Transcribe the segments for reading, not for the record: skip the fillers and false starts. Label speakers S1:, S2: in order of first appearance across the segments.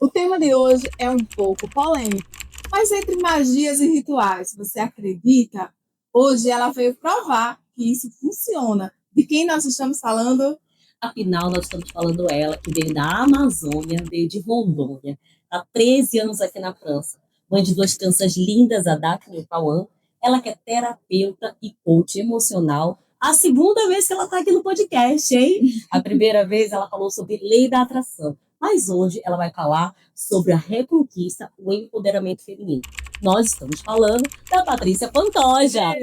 S1: O tema de hoje é um pouco polêmico, mas entre magias e rituais, você acredita? Hoje ela veio provar que isso funciona. De quem nós estamos falando?
S2: Afinal, nós estamos falando ela, que veio da Amazônia, veio de Rondônia, há 13 anos aqui na França. Mãe de duas crianças lindas, a Daphne e o Cauã. Ela que é terapeuta e coach emocional. A segunda vez que ela está aqui no podcast, hein? A primeira vez ela falou sobre lei da atração. Mas hoje ela vai falar sobre a reconquista, o empoderamento feminino. Nós estamos falando da Patrícia Pantoja.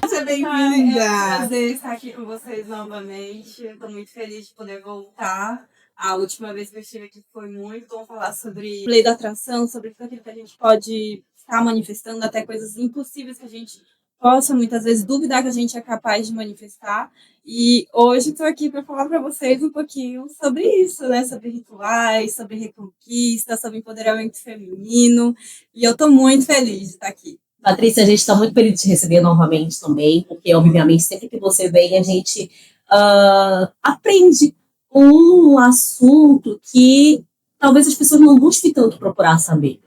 S1: Seja
S3: É um
S1: bem-vinda!
S3: prazer estar aqui com vocês novamente. Estou muito feliz de poder voltar. A última vez que eu estive aqui foi muito bom falar sobre lei da atração, sobre tudo aquilo que a gente pode estar manifestando, até coisas impossíveis que a gente possa muitas vezes duvidar que a gente é capaz de manifestar. E hoje estou aqui para falar para vocês um pouquinho sobre isso, né? Sobre rituais, sobre reconquista, sobre empoderamento feminino. E eu estou muito feliz de estar aqui.
S2: Patrícia, a gente está muito feliz de te receber novamente também, porque, obviamente, sempre que você vem, a gente aprende um assunto que talvez as pessoas não busquem tanto procurar saber.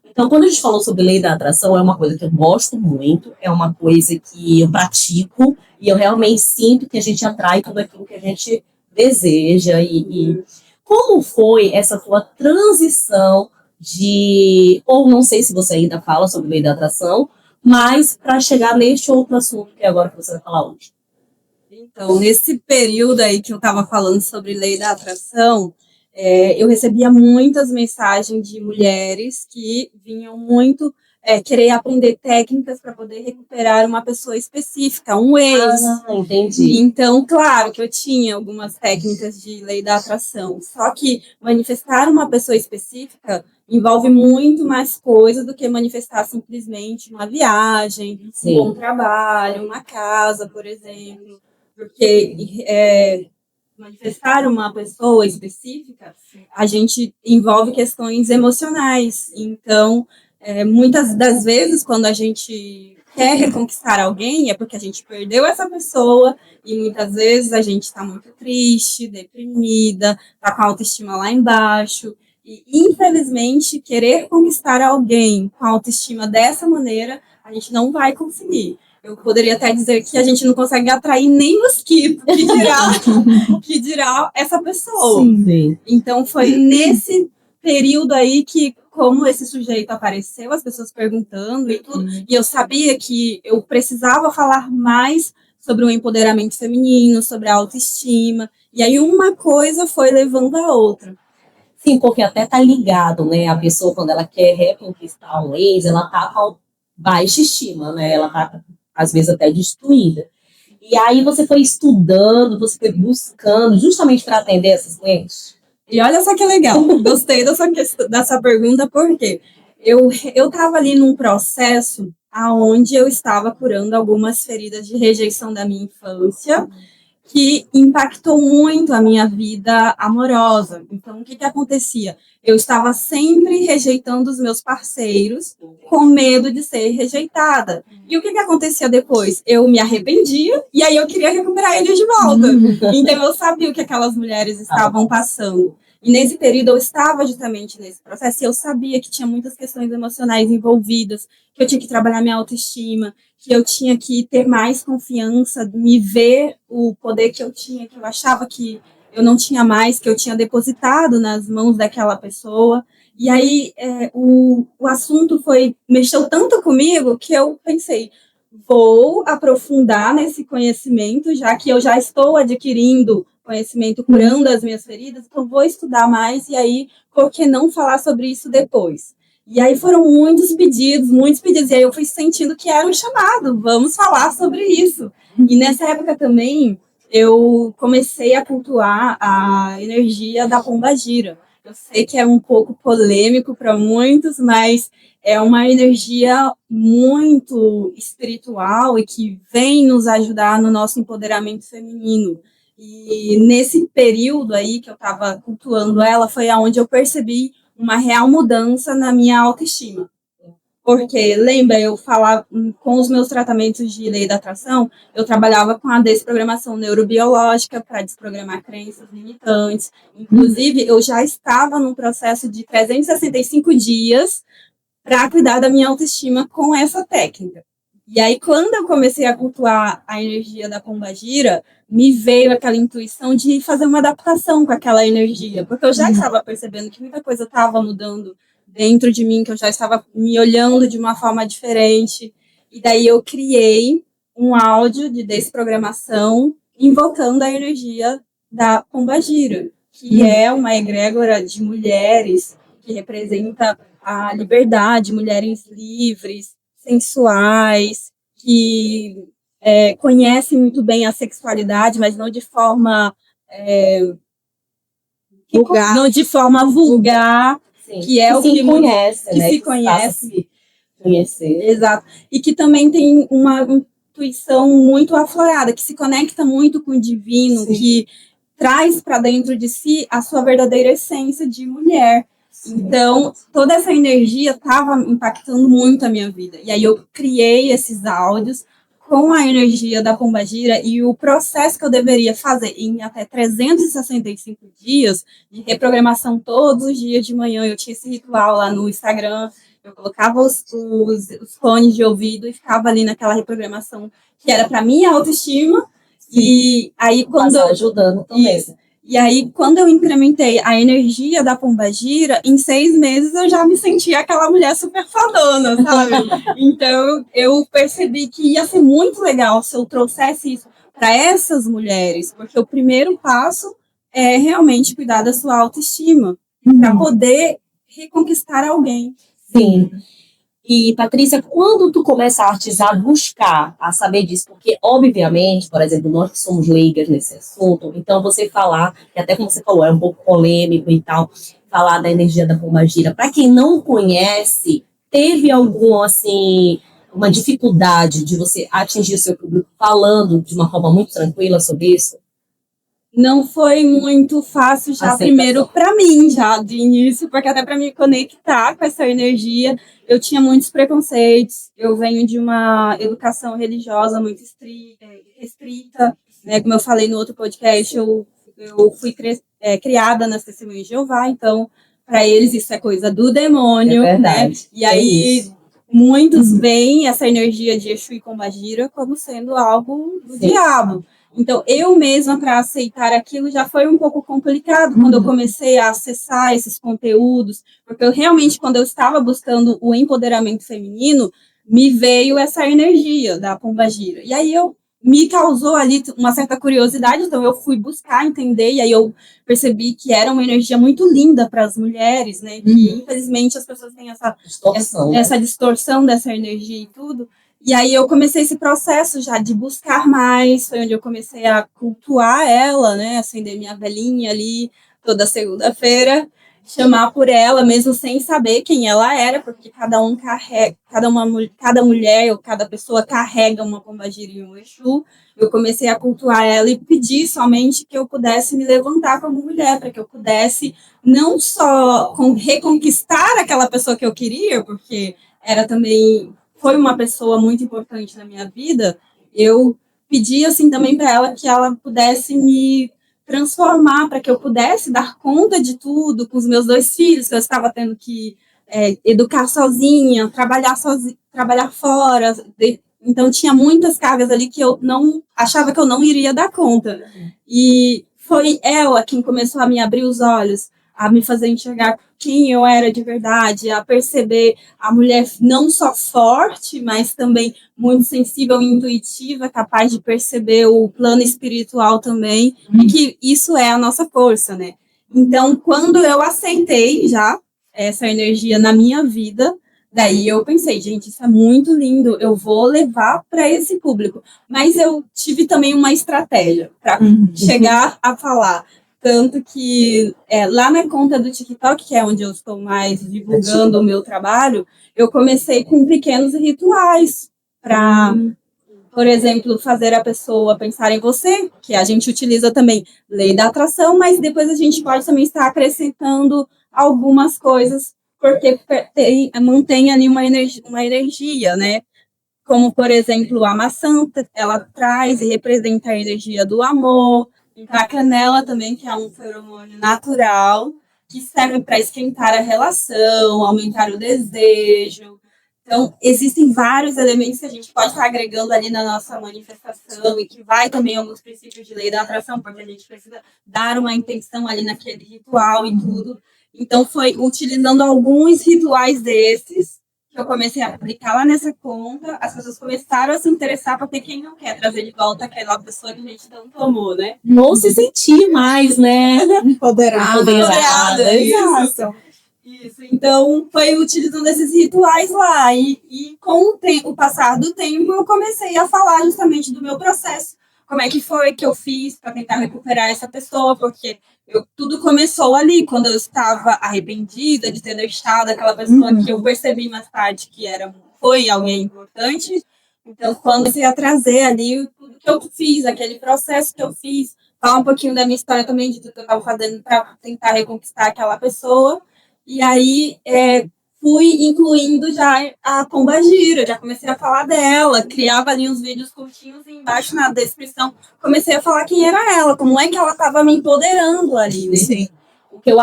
S2: Então, quando a gente falou sobre lei da atração, é uma coisa que eu gosto muito, é uma coisa que eu pratico, e eu realmente sinto que a gente atrai tudo aquilo que a gente deseja. E como foi essa tua transição ou não sei se você ainda fala sobre lei da atração, mas para chegar neste outro assunto que é agora que você vai falar hoje.
S3: Então, nesse período aí que eu estava falando sobre lei da atração, eu recebia muitas mensagens de mulheres que vinham muito querer aprender técnicas para poder recuperar uma pessoa específica, um ex.
S2: Entendi.
S3: Então, claro que eu tinha algumas técnicas de lei da atração, só que manifestar uma pessoa específica envolve muito mais coisa do que manifestar simplesmente uma viagem,
S2: Sim.
S3: um bom trabalho, uma casa, por exemplo. Porque manifestar uma pessoa específica, a gente envolve questões emocionais. Então, muitas das vezes, quando a gente quer reconquistar alguém, é porque a gente perdeu essa pessoa e muitas vezes a gente está muito triste, deprimida, está com a autoestima lá embaixo. E, infelizmente, querer conquistar alguém com a autoestima dessa maneira, a gente não vai conseguir. Eu poderia até dizer que a gente não consegue atrair nem mosquito, que dirá essa pessoa.
S2: Sim.
S3: Então, foi nesse período aí que, como esse sujeito apareceu, as pessoas perguntando e tudo, e eu sabia que eu precisava falar mais sobre o empoderamento feminino, sobre a autoestima, e aí uma coisa foi levando a outra.
S2: Sim, porque até tá ligado, né? A pessoa, quando ela quer reconquistar um ex, ela tá com baixa estima, né? Ela tá, às vezes, até destruída. E aí você foi estudando, você foi buscando, justamente para atender essas clientes?
S3: E olha só que legal, gostei dessa pergunta, porque eu estava ali num processo aonde eu estava curando algumas feridas de rejeição da minha infância, que impactou muito a minha vida amorosa. Então, o que acontecia? Eu estava sempre rejeitando os meus parceiros com medo de ser rejeitada. E o que acontecia depois? Eu me arrependia e aí eu queria recuperar eles de volta. Então, eu sabia o que aquelas mulheres estavam passando. E nesse período eu estava justamente nesse processo e eu sabia que tinha muitas questões emocionais envolvidas, que eu tinha que trabalhar minha autoestima, que eu tinha que ter mais confiança, me ver o poder que eu tinha, que eu achava que eu não tinha mais, que eu tinha depositado nas mãos daquela pessoa. E aí o assunto mexeu tanto comigo que eu pensei, vou aprofundar nesse conhecimento, já que eu já estou adquirindo conhecimento, curando as minhas feridas, então vou estudar mais e aí, por que não falar sobre isso depois? E aí foram muitos pedidos, e aí eu fui sentindo que era um chamado, vamos falar sobre isso. E nessa época também, eu comecei a cultuar a energia da pombagira. Eu sei que é um pouco polêmico para muitos, mas é uma energia muito espiritual e que vem nos ajudar no nosso empoderamento feminino. E nesse período aí que eu estava cultuando ela, foi aonde eu percebi uma real mudança na minha autoestima. Porque, lembra, eu falava com os meus tratamentos de lei da atração, eu trabalhava com a desprogramação neurobiológica para desprogramar crenças limitantes. Inclusive, eu já estava num processo de 365 dias para cuidar da minha autoestima com essa técnica. E aí, quando eu comecei a cultuar a energia da pombagira, me veio aquela intuição de fazer uma adaptação com aquela energia, porque eu já estava percebendo que muita coisa estava mudando dentro de mim, que eu já estava me olhando de uma forma diferente. E daí eu criei um áudio de desprogramação invocando a energia da pombagira, que é uma egrégora de mulheres que representa a liberdade, mulheres livres, sensuais, que conhecem muito bem a sexualidade, mas não de forma vulgar. Não de forma vulgar. Sim, que é o que
S2: conhece,
S3: que
S2: né?
S3: Se conhece.
S2: Conhecer.
S3: Exato. E que também tem uma intuição muito aflorada, que se conecta muito com o divino, sim, que traz para dentro de si a sua verdadeira essência de mulher. Sim. Então, toda essa energia estava impactando muito a minha vida. E aí eu criei esses áudios com a energia da pombagira e o processo que eu deveria fazer em até 365 dias de reprogramação todos os dias de manhã. Eu tinha esse ritual lá no Instagram, eu colocava os fones de ouvido e ficava ali naquela reprogramação que era para minha autoestima. Sim. E aí quando
S2: ajudando também.
S3: Isso. E aí, quando eu incrementei a energia da pombagira, em 6 meses eu já me sentia aquela mulher super fodona, sabe? Então, eu percebi que ia ser muito legal se eu trouxesse isso para essas mulheres, porque o primeiro passo é realmente cuidar da sua autoestima, para poder reconquistar alguém.
S2: Sim. E, Patrícia, quando tu começaste a buscar, a saber disso, porque, obviamente, por exemplo, nós que somos leigas nesse assunto, então você falar, que até como você falou, é um pouco polêmico e tal, falar da energia da pombagira, para quem não conhece, teve algum, assim, uma dificuldade de você atingir o seu público falando de uma forma muito tranquila sobre isso?
S3: Não foi muito fácil já, primeiro para mim, já de início, porque até para me conectar com essa energia, eu tinha muitos preconceitos. Eu venho de uma educação religiosa muito restrita, né? Como eu falei no outro podcast, eu fui criada nas Testemunhas de Jeová, então para eles isso é coisa do demônio, né? E aí muitos veem essa energia de Exu e Pombagira como sendo algo do diabo. Então, eu mesma, para aceitar aquilo, já foi um pouco complicado quando eu comecei a acessar esses conteúdos, porque eu realmente, quando eu estava buscando o empoderamento feminino, me veio essa energia da pombagira. E aí me causou ali uma certa curiosidade, então eu fui buscar entender, e aí eu percebi que era uma energia muito linda para as mulheres, né? Que, infelizmente, as pessoas têm essa distorção dessa energia e tudo. E aí eu comecei esse processo já de buscar mais, foi onde eu comecei a cultuar ela, né, acender minha velinha ali toda segunda-feira, chamar por ela, mesmo sem saber quem ela era, porque cada mulher ou cada pessoa carrega uma pombagira e um Exu. Eu comecei a cultuar ela e pedir somente que eu pudesse me levantar como mulher, para que eu pudesse não só reconquistar aquela pessoa que eu queria, porque era também... foi uma pessoa muito importante na minha vida, eu pedi assim também para ela que ela pudesse me transformar, para que eu pudesse dar conta de tudo com os meus 2 filhos, que eu estava tendo que educar sozinha, trabalhar fora. Então tinha muitas cargas ali que eu não achava que eu não iria dar conta. E foi ela quem começou a me abrir os olhos, a me fazer enxergar quem eu era de verdade, a perceber a mulher não só forte, mas também muito sensível e intuitiva, capaz de perceber o plano espiritual também, e que isso é a nossa força, né? Então, quando eu aceitei já essa energia na minha vida, daí eu pensei, gente, isso é muito lindo, eu vou levar para esse público. Mas eu tive também uma estratégia para chegar a falar. Tanto que lá na conta do TikTok, que é onde eu estou mais divulgando o meu trabalho, eu comecei com pequenos rituais para, por exemplo, fazer a pessoa pensar em você, que a gente utiliza também lei da atração, mas depois a gente pode também estar acrescentando algumas coisas porque mantém ali uma energia, né? Como, por exemplo, a maçã, ela traz e representa a energia do amor. A canela também, que é um feromônio natural, que serve para esquentar a relação, aumentar o desejo. Então, existem vários elementos que a gente pode estar agregando ali na nossa manifestação e que vai também alguns princípios de lei da atração, porque a gente precisa dar uma intenção ali naquele ritual e tudo. Então, foi utilizando alguns rituais desses que eu comecei a aplicar lá nessa conta, as pessoas começaram a se interessar, porque quem não quer trazer de volta aquela pessoa que a gente tanto amou, né?
S2: Não se sentir mais, né?
S1: Empoderada.
S3: Exato. Isso. Então, foi utilizando esses rituais lá. E com o passar do tempo, eu comecei a falar justamente do meu processo. Como é que foi que eu fiz para tentar recuperar essa pessoa, porque tudo começou ali, quando eu estava arrependida de ter deixado aquela pessoa que eu percebi mais tarde que foi alguém importante. Então, quando eu comecei a trazer ali tudo que eu fiz, aquele processo que eu fiz, falar um pouquinho da minha história também, de tudo que eu estava fazendo para tentar reconquistar aquela pessoa. E aí, fui incluindo já a Pombagira, já comecei a falar dela, criava ali uns vídeos curtinhos e embaixo na descrição comecei a falar quem era ela, como é que ela estava me empoderando ali, né?
S1: Sim.
S2: O que eu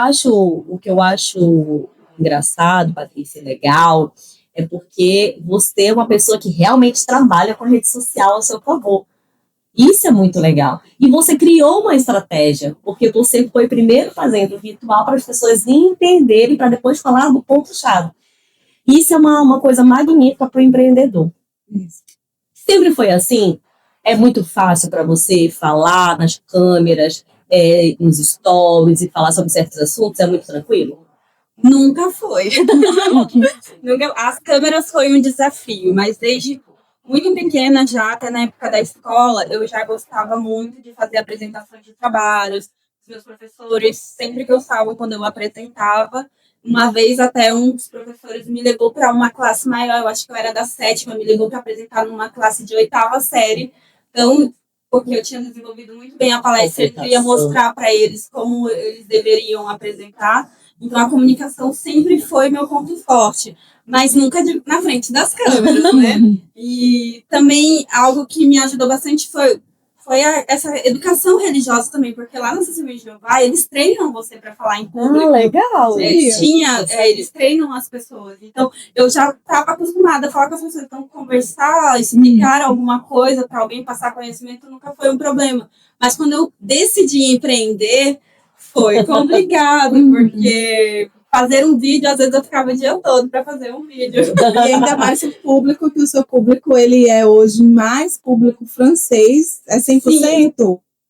S2: acho engraçado, Patrícia, legal, é porque você é uma pessoa que realmente trabalha com a rede social ao seu favor. Isso é muito legal. E você criou uma estratégia, porque você foi primeiro fazendo o ritual para as pessoas entenderem, para depois falar do ponto-chave. Isso é uma coisa magnífica para o empreendedor.
S1: Isso.
S2: Sempre foi assim? É muito fácil para você falar nas câmeras, nos stories e falar sobre certos assuntos? É muito tranquilo?
S3: Nunca foi. As câmeras foi um desafio, mas desde muito pequena já, até na época da escola, eu já gostava muito de fazer apresentações de trabalhos. Os meus professores sempre gostavam quando eu apresentava. Uma vez até um dos professores me levou para uma classe maior, eu acho que eu era da 7ª, me levou para apresentar numa classe de 8ª série. Então, porque eu tinha desenvolvido muito bem a palestra, eu queria mostrar para eles como eles deveriam apresentar. Então, a comunicação sempre foi meu ponto forte, mas nunca na frente das câmeras, né? E também algo que me ajudou bastante foi essa educação religiosa também, porque lá no Testemunho de Jeová, eles treinam você para falar em público.
S2: Legal.
S3: Eles treinam as pessoas. Então, eu já estava acostumada a falar com as pessoas. Então, conversar, explicar alguma coisa para alguém passar conhecimento nunca foi um problema. Mas quando eu decidi empreender, foi complicado, porque fazer um vídeo, às vezes eu ficava o dia todo para fazer um vídeo.
S1: E ainda mais o público, que o seu público, ele é hoje mais público francês, é 100%? Sim.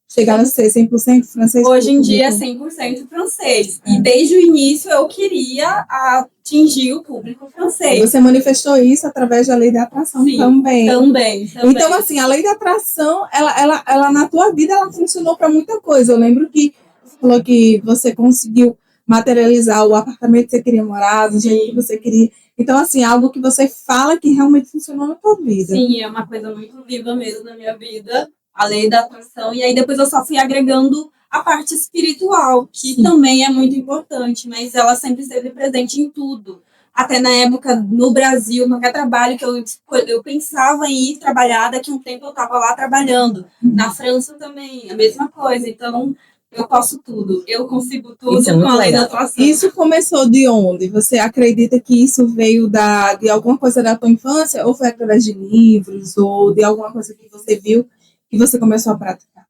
S1: Chegaram a ser 100% francês?
S3: Hoje em dia é 100% francês. E desde o início eu queria atingir o público francês.
S1: Você manifestou isso através da lei da atração.
S3: Sim, também.
S1: Então, assim, a lei da atração, ela na tua vida, ela funcionou para muita coisa. Eu lembro que você falou que você conseguiu materializar o apartamento que você queria morar, do jeito que você queria. Então, assim, algo que você fala que realmente funcionou na tua vida.
S3: Sim, é uma coisa muito viva mesmo na minha vida, a lei da atração. E aí depois eu só fui agregando a parte espiritual, que também é muito importante, mas ela sempre esteve presente em tudo. Até na época, no Brasil, qualquer trabalho que eu pensava em ir trabalhar, daqui a um tempo eu estava lá trabalhando. Na França também, a mesma coisa. Então, eu posso tudo, eu consigo tudo com a lei da atração.
S1: Isso começou de onde? Você acredita que isso veio de alguma coisa da tua infância, ou foi através de livros, ou de alguma coisa que você viu que você começou a praticar?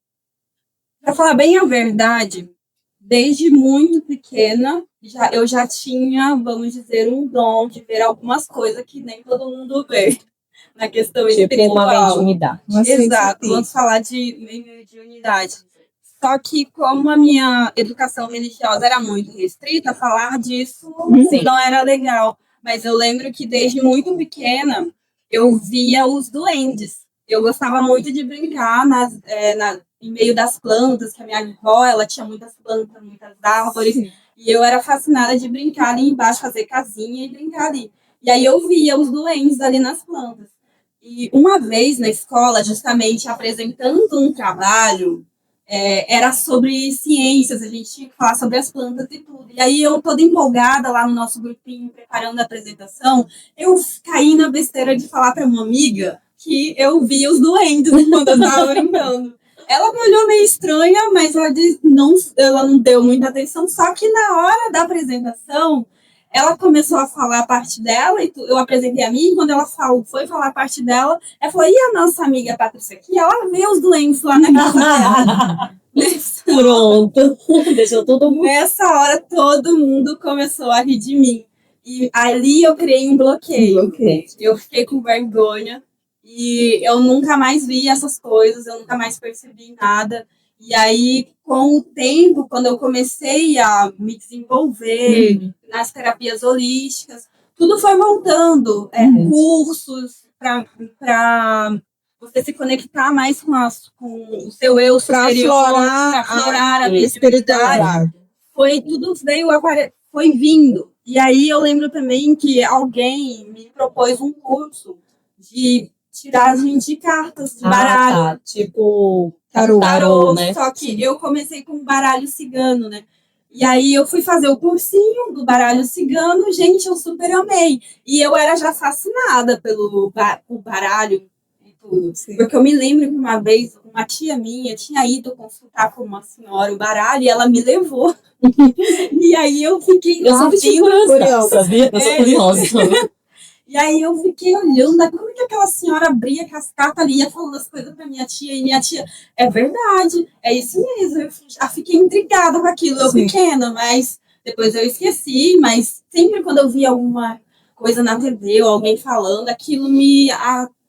S3: Para falar bem a verdade, desde muito pequena, eu já tinha, vamos dizer, um dom de ver algumas coisas que nem todo mundo vê na questão espiritual.
S2: Uma mediunidade.
S3: Exato, vamos falar de mediunidade. Só que como a minha educação religiosa era muito restrita, falar disso não era legal. Mas eu lembro que desde muito pequena eu via os duendes. Eu gostava muito de brincar em meio das plantas, que a minha avó, ela tinha muitas plantas, muitas árvores. Sim. E eu era fascinada de brincar ali embaixo, fazer casinha e brincar ali. E aí eu via os duendes ali nas plantas. E uma vez na escola, justamente apresentando um trabalho, era sobre ciências, a gente tinha que falar sobre as plantas e tudo. E aí eu toda empolgada lá no nosso grupinho, preparando a apresentação, eu caí na besteira de falar para uma amiga que eu via os duendes quando eu estava brincando. Ela me olhou meio estranha, mas ela não deu muita atenção, só que na hora da apresentação, ela começou a falar a parte dela, e eu apresentei a minha, e quando ela foi falar a parte dela, ela falou, e a nossa amiga Patrícia aqui, ela vê os doentes lá na casa dela.
S2: Pronto, deixou todo mundo.
S3: Nessa hora, todo mundo começou a rir de mim. E ali eu criei um bloqueio. Eu fiquei com vergonha, e eu nunca mais vi essas coisas, eu nunca mais percebi nada. E aí, com o tempo, quando eu comecei a me desenvolver nas terapias holísticas, tudo foi montando, cursos para você se conectar mais com o seu eu superior, para aflorar a espiritualidade. Tudo foi vindo. E aí eu lembro também que alguém me propôs um curso de tiragem de cartas de baralho.
S2: Tá. Tipo
S3: tarô,
S2: né?
S3: Só que eu comecei com baralho cigano, né? E aí eu fui fazer o cursinho do baralho cigano, gente, eu super amei. E eu era já fascinada pelo baralho e tudo. Sim. Porque eu me lembro que uma vez uma tia minha tinha ido consultar com uma senhora o baralho e ela me levou. E aí eu fiquei
S2: lá curiosa, sabia? Eu sou curiosa.
S3: E aí eu fiquei olhando, como é que aquela senhora abria as cartas ali, ia falando as coisas pra minha tia, e minha tia, é verdade, é isso mesmo. Eu já fiquei intrigada com aquilo, eu pequena, mas depois eu esqueci, mas sempre quando eu via alguma coisa na TV ou alguém falando, aquilo me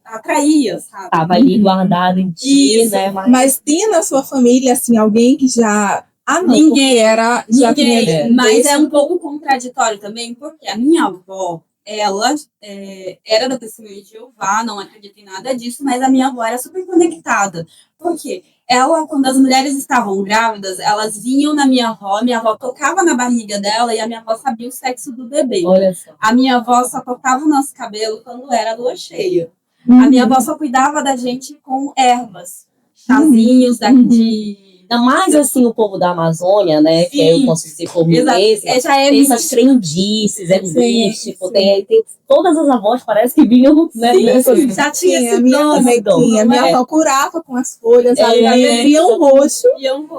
S3: atraía, sabe?
S2: Tava ali guardado em ti, né?
S1: Mas tinha na sua família, assim, alguém que já...
S3: ninguém era... Mas é um pouco contraditório também, porque a minha avó, ela era da Testemunha de Jeová, não acredita em nada disso, mas a minha avó era super conectada. Por quê? Ela, quando as mulheres estavam grávidas, elas vinham na minha avó tocava na barriga dela e a minha avó sabia o sexo do bebê.
S2: Olha só.
S3: A minha avó só tocava o nosso cabelo quando era lua cheia. A minha avó só cuidava da gente com ervas, chazinhos
S2: Ainda mais assim o povo da Amazônia, né?
S3: Sim.
S2: Que eu posso dizer como mesmo. Tem essas crendices, místico, tem todas as avós parece que vinham, né?
S3: Sim, já tinha esse
S1: a minha também tinha. A minha avó curava com as folhas, viam roxo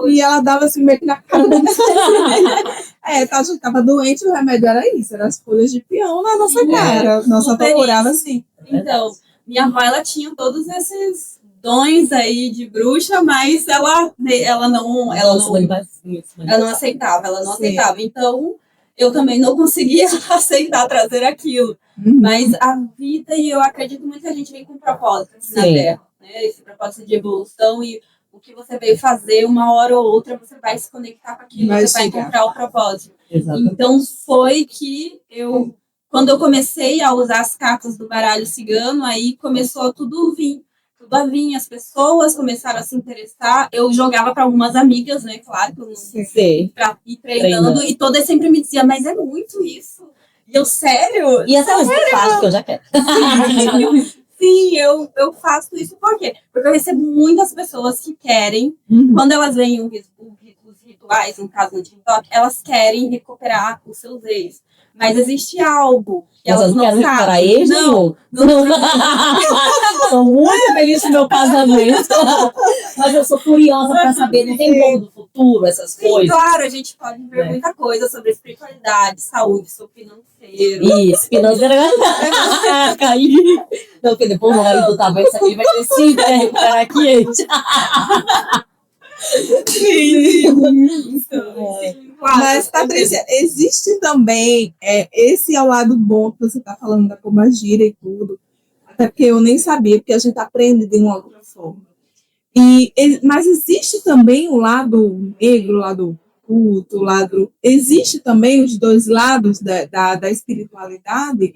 S1: e ela dava assim meio que na cara da a gente tava doente, o remédio era isso, eram as folhas de peão na nossa cara. Nossa avó curava assim.
S3: Então, minha avó, ela tinha todos esses dons aí de bruxa, mas ela não aceitava. Então, eu também não conseguia aceitar trazer aquilo. Mas a vida, e eu acredito que muita gente vem com propósito na Terra, né? Esse propósito de evolução, e o que você veio fazer, uma hora ou outra, você vai se conectar com aquilo, você vai encontrar o propósito.
S2: Exatamente.
S3: Então, foi que quando eu comecei a usar as cartas do baralho cigano, aí começou tudo a vir, as pessoas começaram a se interessar. Eu jogava para algumas amigas, né, claro, para ir treinando, e todas sempre me diziam, mas é muito isso. E eu, sério?
S2: E essa é que eu já quero.
S3: Sim, eu faço isso por quê? Porque eu recebo muitas pessoas que querem, quando elas veem os rituais, no caso no TikTok, elas querem recuperar os seus ex. Mas existe algo que elas não sabem.
S2: Para eles? Não. Estou muito feliz com o meu casamento. Mas eu sou curiosa para saber, não tem como do futuro, essas coisas?
S3: Claro, a gente pode ver muita coisa sobre espiritualidade, saúde, sobre financeiro.
S2: Isso, financeiro. Caí. Não, porque depois o marido tá vendo isso aqui, vai ter sim, recuperar aqui.
S1: Mas, Patrícia, existe também, esse é o lado bom que você está falando da pomagira e tudo, até porque eu nem sabia, porque a gente aprende de uma outra forma. Mas existe também o lado negro, o lado oculto, existe também os dois lados da espiritualidade.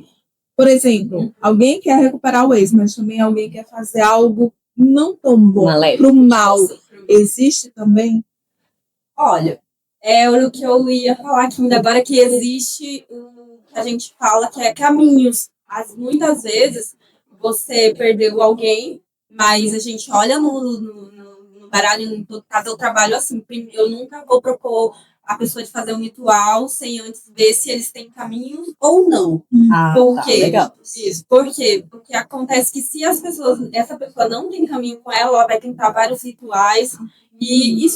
S1: Por exemplo, alguém quer recuperar o ex, mas também alguém quer fazer algo não tão bom, para o mal. Existe também?
S3: Olha, o que eu ia falar aqui ainda agora, que existe o que a gente fala que é caminhos. Muitas vezes você perdeu alguém, mas a gente olha no baralho, em todo caso, eu trabalho assim. Eu nunca vou propor a pessoa de fazer um ritual sem antes ver se eles têm caminhos ou não. Por quê?
S2: Legal.
S3: Isso. Por quê? Porque acontece que se essa pessoa não tem caminho com ela vai tentar vários rituais e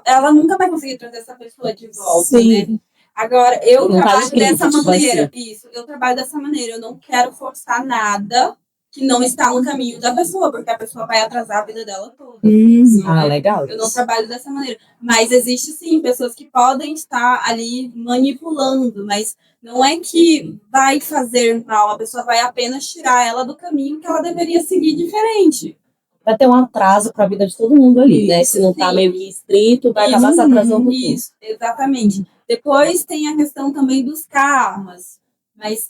S3: ela nunca vai conseguir trazer essa pessoa de volta, né? Agora, eu trabalho dessa maneira. Isso, eu trabalho dessa maneira. Eu não quero forçar nada que não está no caminho da pessoa, porque a pessoa vai atrasar a vida dela toda.
S2: Legal.
S3: Eu não trabalho dessa maneira. Mas existe, sim, pessoas que podem estar ali manipulando, mas não é que vai fazer mal, a pessoa vai apenas tirar ela do caminho que ela deveria seguir diferente.
S2: Vai ter um atraso para a vida de todo mundo ali, né? Se não tá meio que restrito, vai acabar se atrasando tudo.
S3: Isso, exatamente. Depois tem a questão também dos karmas, mas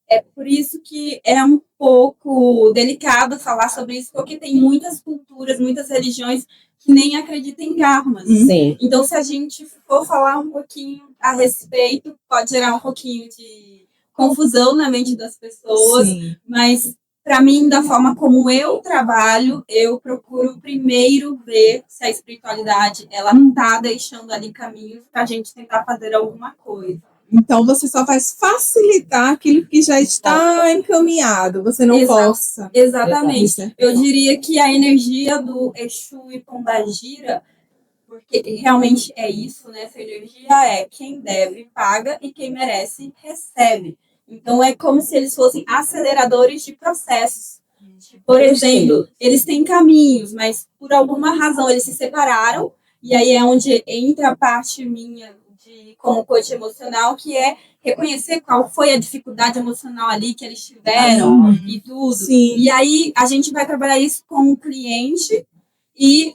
S3: é por isso que é um pouco delicado falar sobre isso, porque tem muitas culturas, muitas religiões que nem acreditam em karmas.
S2: Sim.
S3: Então, se a gente for falar um pouquinho a respeito, pode gerar um pouquinho de confusão na mente das pessoas, mas para mim, da forma como eu trabalho, eu procuro primeiro ver se a espiritualidade ela não está deixando ali caminhos para a gente tentar fazer alguma coisa.
S1: Então, você só faz facilitar aquilo que já está encaminhado. Você não força.
S3: Exatamente. Eu diria que a energia do Exu e Pombagira, porque realmente é isso, né? Essa energia é quem deve, paga, e quem merece, recebe. Então, é como se eles fossem aceleradores de processos. Por exemplo, eles têm caminhos, mas por alguma razão eles se separaram, e aí é onde entra a parte minha como coach emocional, que é reconhecer qual foi a dificuldade emocional ali que eles tiveram e tudo.
S1: Sim.
S3: E aí a gente vai trabalhar isso com o cliente e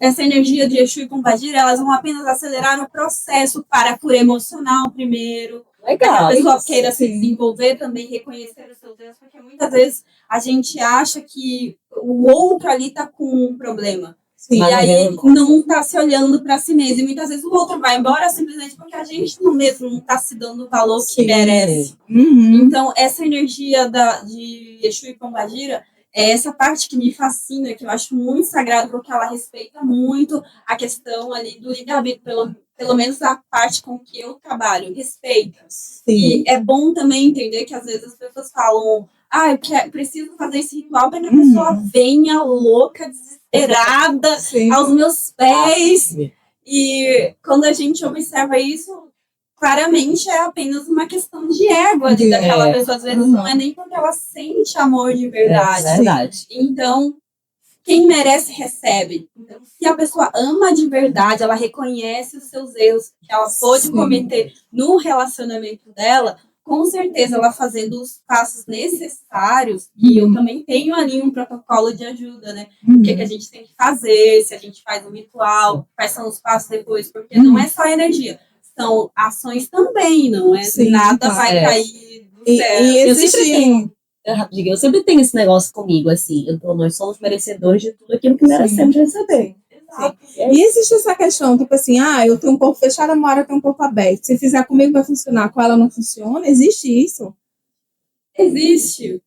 S3: essa energia de Exu e Pombagira, elas vão apenas acelerar o processo para a cura emocional primeiro. Legal. Para que a pessoa queira se desenvolver também, reconhecer os seus erros, porque muitas vezes a gente acha que o outro ali está com um problema. Sim, e aí não está se olhando para si mesmo. E muitas vezes o outro vai embora simplesmente porque a gente mesmo não está se dando o valor que merece. Então, essa energia de Exu e Pombagira é essa parte que me fascina, que eu acho muito sagrado, porque ela respeita muito a questão ali do livre-arbítrio, pelo menos a parte com que eu trabalho, respeita. Sim. E é bom também entender que às vezes as pessoas falam, eu preciso fazer esse ritual para que a pessoa venha louca, desesperada, aos meus pés. E quando a gente observa isso, claramente é apenas uma questão de ego ali daquela pessoa. Às vezes não é nem porque ela sente amor de verdade.
S2: É verdade.
S3: Então, quem merece, recebe. Então, se a pessoa ama de verdade, ela reconhece os seus erros que ela pode cometer no relacionamento dela, com certeza ela fazendo os passos necessários, e eu também tenho ali um protocolo de ajuda, né? O que a gente tem que fazer, se a gente faz um ritual, quais são os passos depois, porque não é só energia, são ações também, não é? Nada vai cair do céu.
S2: Eu sempre tenho esse negócio comigo, assim, nós somos merecedores de tudo aquilo que merecemos receber.
S1: E existe essa questão, tipo assim, eu tenho um corpo fechado, a Moara tem um corpo aberto. Se fizer comigo vai funcionar, com ela não funciona? Existe isso?
S3: Existe,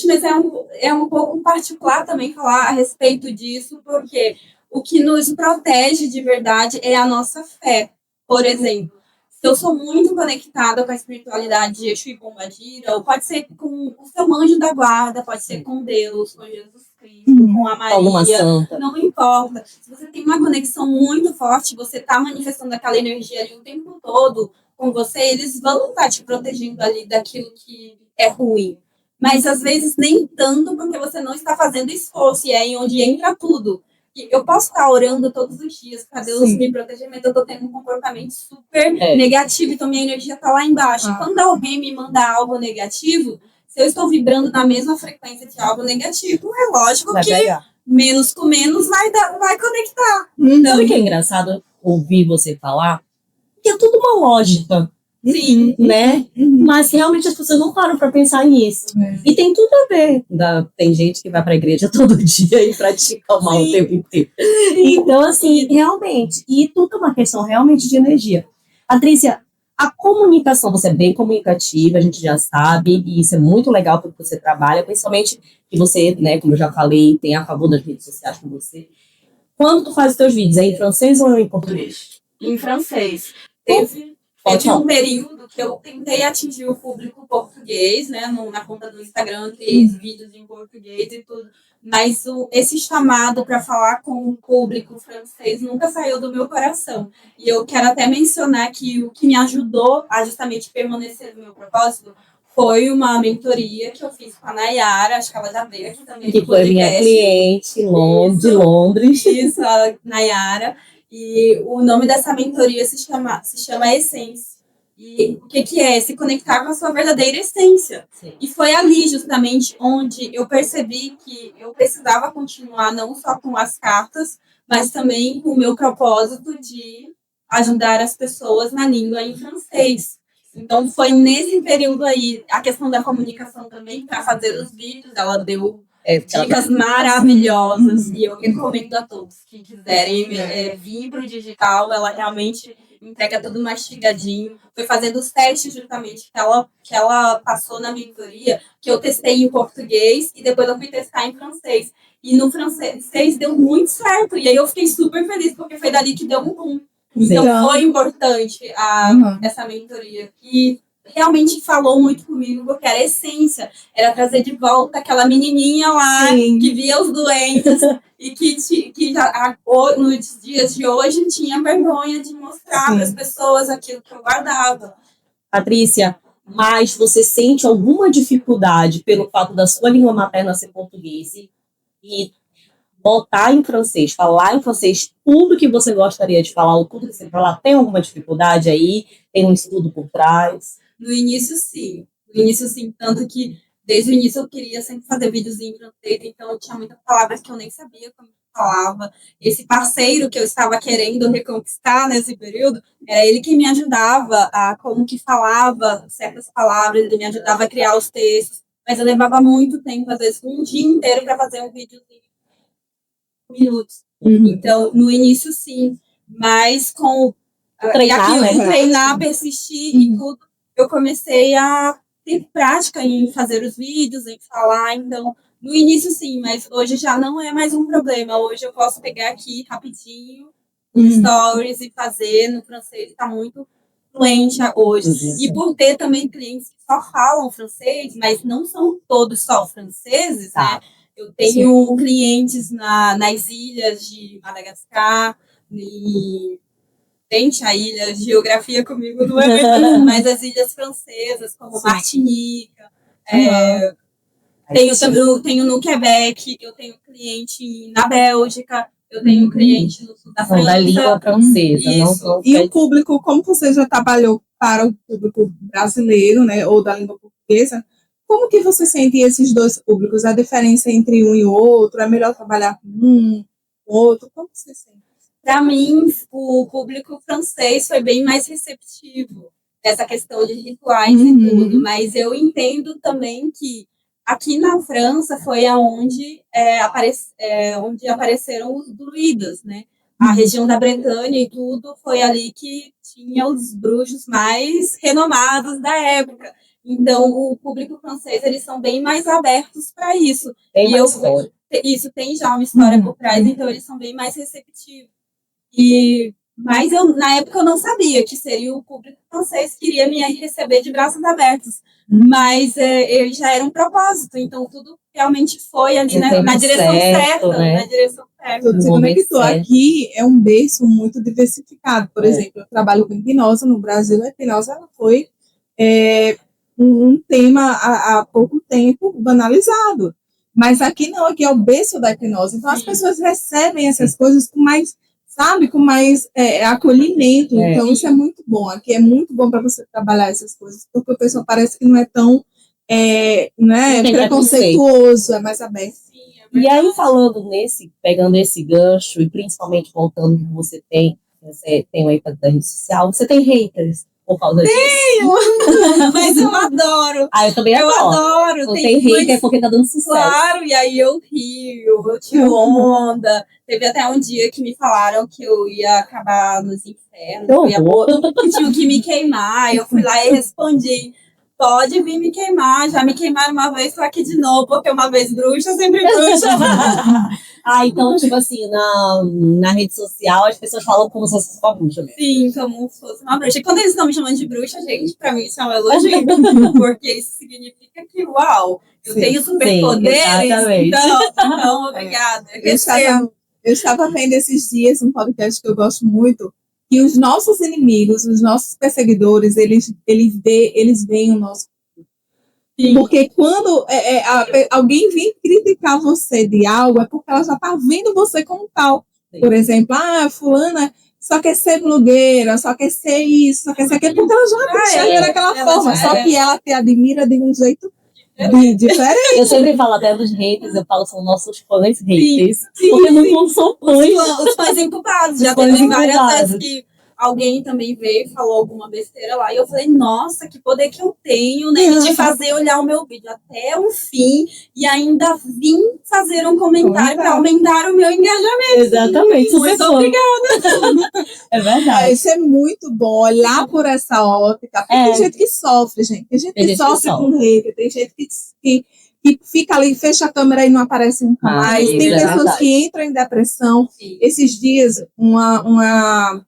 S3: mas é um pouco particular também falar a respeito disso, porque o que nos protege de verdade é a nossa fé. Por exemplo, se eu sou muito conectada com a espiritualidade de Exu e Pombagira, ou pode ser com o seu anjo da guarda, pode ser com Deus, com Jesus Cristo, com a Maria, não importa. Se você tem uma conexão muito forte, você está manifestando aquela energia ali o tempo todo com você, eles vão estar te protegendo ali daquilo que é ruim. Mas às vezes nem tanto, porque você não está fazendo esforço, e é aí onde entra tudo. Eu posso estar orando todos os dias para Deus me proteger, mas eu estou tendo um comportamento super negativo, então minha energia está lá embaixo. Quando alguém me manda algo negativo, se eu estou vibrando na mesma frequência de algo negativo, é lógico que menos com menos vai conectar.
S2: Sabe o que é engraçado ouvir você falar? Que é tudo uma lógica.
S3: Sim.
S2: Né? Mas realmente as pessoas não param para pensar nisso. E tem tudo a ver. Tem gente que vai para a igreja todo dia e pratica o mal o tempo inteiro. Então, assim, realmente. E tudo é uma questão realmente de energia. Patrícia, a comunicação, você é bem comunicativa, a gente já sabe, e isso é muito legal porque você trabalha, principalmente que você, né, como eu já falei, tem a favor das redes sociais com você. Quando tu faz os teus vídeos, é em francês ou é em português?
S3: Em francês. Teve um período que eu tentei atingir o público português, né, na conta do Instagram, fiz vídeos em português e tudo, mas esse chamado para falar com o público francês nunca saiu do meu coração. E eu quero até mencionar que o que me ajudou a justamente permanecer no meu propósito foi uma mentoria que eu fiz com a Nayara, acho que ela já veio aqui também.
S2: Que foi minha cliente de Londres.
S3: Isso, a Nayara. E o nome dessa mentoria se chama Essência. E o que é? Se conectar com a sua verdadeira essência.
S2: Sim.
S3: E foi ali justamente onde eu percebi que eu precisava continuar não só com as cartas, mas também com o meu propósito de ajudar as pessoas na língua em francês. Então foi nesse período aí, a questão da comunicação também, para fazer os vídeos, ela deu dicas maravilhosas e eu recomendo a todos que quiserem vir para o digital, ela realmente entrega tudo mastigadinho. Foi fazendo os testes justamente que ela passou na mentoria, que eu testei em português e depois eu fui testar em francês. E no francês deu muito certo. E aí eu fiquei super feliz, porque foi dali que deu um boom. Então foi importante essa mentoria. E realmente falou muito comigo, porque era a essência. Era trazer de volta aquela menininha lá, sim, que via os doentes e que já, nos dias de hoje tinha vergonha de mostrar para as pessoas aquilo que eu guardava.
S2: Patrícia, mas você sente alguma dificuldade pelo fato da sua língua materna ser português e botar em francês, falar em francês tudo que você gostaria de falar, ou tudo que você falar, tem alguma dificuldade aí? Tem um estudo por trás?
S3: No início, sim. Tanto que desde o início eu queria sempre fazer vídeos em francês, então eu tinha muitas palavras que eu nem sabia como falava. Esse parceiro que eu estava querendo reconquistar nesse período, era ele que me ajudava a como que falava certas palavras, ele me ajudava a criar os textos, mas eu levava muito tempo, às vezes um dia inteiro para fazer um vídeo de minutos. Então, no início, sim, mas com treinar, persistir e tudo, eu comecei a ter prática em fazer os vídeos, em falar. Então, no início, sim, mas hoje já não é mais um problema. Hoje eu posso pegar aqui rapidinho, stories e fazer no francês. Está muito fluente hoje. E por ter também clientes que só falam francês, mas não são todos só franceses, né? Eu tenho clientes nas ilhas de Madagascar, e tente a ilha, geografia comigo não é muito, mas as ilhas francesas, como Martinica. Tenho no Quebec, eu tenho cliente na Bélgica, eu tenho cliente no sul da França.
S2: Da língua francesa. Não,
S1: e o público, como você já trabalhou para o público brasileiro, né, ou da língua portuguesa, como que você sente esses dois públicos? A diferença entre um e outro? É melhor trabalhar com um, com outro? Como você sente?
S3: Para mim, o público francês foi bem mais receptivo essa questão de rituais e tudo, mas eu entendo também que aqui na França foi onde apareceram os druidas, né? A região da Bretanha e tudo foi ali que tinha os bruxos mais renomados da época. Então, o público francês, eles são bem mais abertos para isso. Isso tem já uma história por trás, então eles são bem mais receptivos. Mas na época eu não sabia que seria o público francês que iria me receber de braços abertos. Mas ele já era um propósito, então tudo realmente foi ali na direção certa.
S2: Né?
S3: Na direção certa.
S1: Você conectou. Aqui é um berço muito diversificado. Por exemplo, eu trabalho com hipnose no Brasil. A hipnose ela foi um tema há pouco tempo banalizado. Mas aqui não, aqui é o berço da hipnose. Então as pessoas recebem essas coisas com mais, com mais acolhimento. Então isso é muito bom. Aqui é muito bom para você trabalhar essas coisas, porque o pessoal parece que não é tão preconceituoso, é mais aberto.
S2: E aí, pegando esse gancho, e principalmente voltando que você tem uma da rede social, você tem haters por causa disso?
S3: Tenho! Mas eu adoro!
S2: Eu também adoro! Não tem hater porque tá dando sucesso.
S3: Claro, e aí eu rio, eu tiro onda. Teve até um dia que me falaram que eu ia acabar nos infernos, que tinha que me queimar. Eu fui lá e respondi. pode vir me queimar. Já me queimaram uma vez, tô aqui de novo, porque uma vez bruxa, sempre bruxa.
S2: Então, tipo assim, na rede social, as pessoas falam como se fosse uma bruxa mesmo.
S3: Sim, como se fosse uma bruxa. E quando eles estão me chamando de bruxa, gente, pra mim isso é um elogio. Porque isso significa que, uau, eu tenho superpoderes. Então, obrigada.
S1: Eu estava vendo esses dias um podcast que eu gosto muito, que os nossos inimigos, os nossos perseguidores, eles veem o nosso. Sim. Porque quando alguém vem criticar você de algo, é porque ela já está vendo você como tal. Sim. Por exemplo, fulana só quer ser blogueira, só quer ser isso, só quer ser aquilo, porque ela já enxerga daquela forma. Só que ela te admira de um jeito diferente.
S2: Eu sempre falo até dos haters, eu falo são nossos fãs haters. Sim, porque não são fãs.
S3: Os fãs inculpados. Já teve várias vezes que alguém também veio e falou alguma besteira lá. E eu falei, nossa, que poder que eu tenho, né? De fazer olhar o meu vídeo até o fim e ainda vim fazer um comentário para aumentar o meu engajamento.
S2: Exatamente.
S3: Muito obrigada.
S2: É verdade.
S1: Isso é muito bom, olhar por essa ótica. Porque tem gente que sofre, gente. Tem gente que sofre com hater, tem gente que fica ali, fecha a câmera e não aparece nunca mais. Tem pessoas que entram em depressão. Sim. Esses dias, uma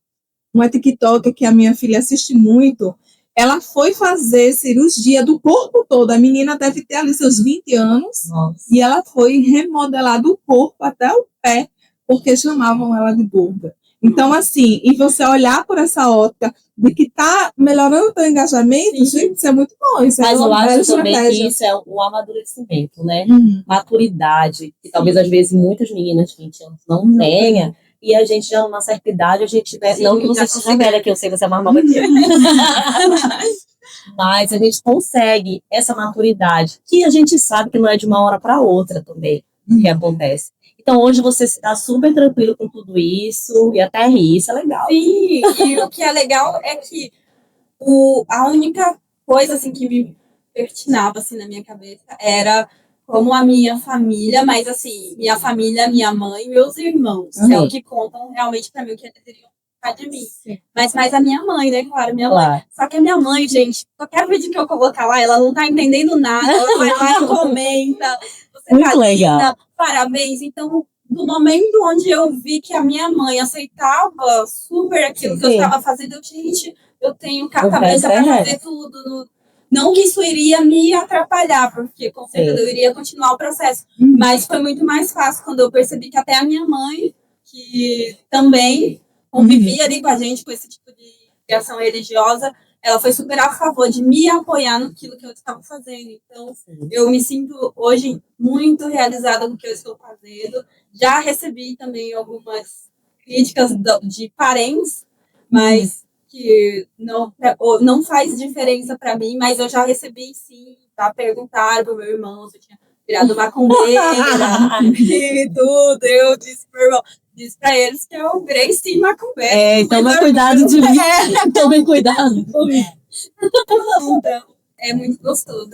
S1: TikTok que a minha filha assiste muito, ela foi fazer cirurgia do corpo todo. A menina deve ter ali seus 20 anos. Nossa. E ela foi remodelar do corpo até o pé, porque chamavam ela de gorda. Então, assim, e você olhar por essa ótica de que está melhorando o teu engajamento, gente, isso é muito bom. Isso
S2: mas eu acho também que isso é o amadurecimento, né? Maturidade, que talvez às vezes muitas meninas de 20 anos não tenham. E a gente já numa certa idade, a gente, né, não que você seja velha, que eu sei, você é mais nova que eu. Mas a gente consegue essa maturidade, que a gente sabe que não é de uma hora para outra também que acontece. Então hoje você está super tranquilo com tudo isso, e até isso é legal.
S3: Sim, e o que é legal é que a única coisa assim, que me pertinava assim, na minha cabeça era como a minha família, mas assim, minha família, minha mãe e meus irmãos, que é o que contam realmente pra mim, o que eles teriam de mim. Sim. Mas mais a minha mãe, né? Claro, minha mãe. Só que a minha mãe, gente, qualquer vídeo que eu colocar lá, ela não tá entendendo nada, ela vai lá e comenta. Você
S2: muito legal.
S3: Linda, parabéns. Então, no momento onde eu vi que a minha mãe aceitava super aquilo que eu estava fazendo, gente, eu tenho cabeça pra fazer tudo. Não que isso iria me atrapalhar, porque com certeza eu iria continuar o processo. Mas foi muito mais fácil quando eu percebi que até a minha mãe, que também convivia ali com a gente, com esse tipo de criação religiosa, ela foi super a favor de me apoiar naquilo que eu estava fazendo. Então, eu me sinto hoje muito realizada com o que eu estou fazendo. Já recebi também algumas críticas de parentes, mas que não faz diferença para mim, mas eu já recebi sim, tá? Perguntaram pro meu irmão se eu tinha virado macumbeira e tudo. Eu disse pro meu irmão, disse pra eles que eu virei sim macumbeira.
S2: Toma cuidado de mim. Tome cuidado.
S3: Então, é muito gostoso.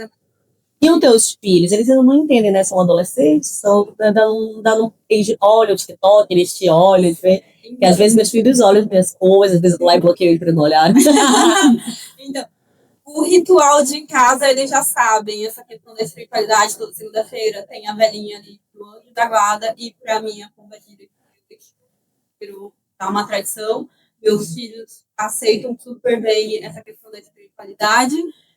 S2: E os teus filhos, eles não entendem, né? São adolescentes, eles olham o TikTok, eles te olham, que às vezes meus filhos olham minhas coisas, às vezes eu lá e bloqueio eles para não olhar.
S3: Então, o ritual de casa, eles já sabem, essa questão da espiritualidade, toda segunda-feira tem a velhinha ali do anjo da guarda, e para mim a combatida tá uma tradição. Meus filhos aceitam super bem essa questão da espiritualidade,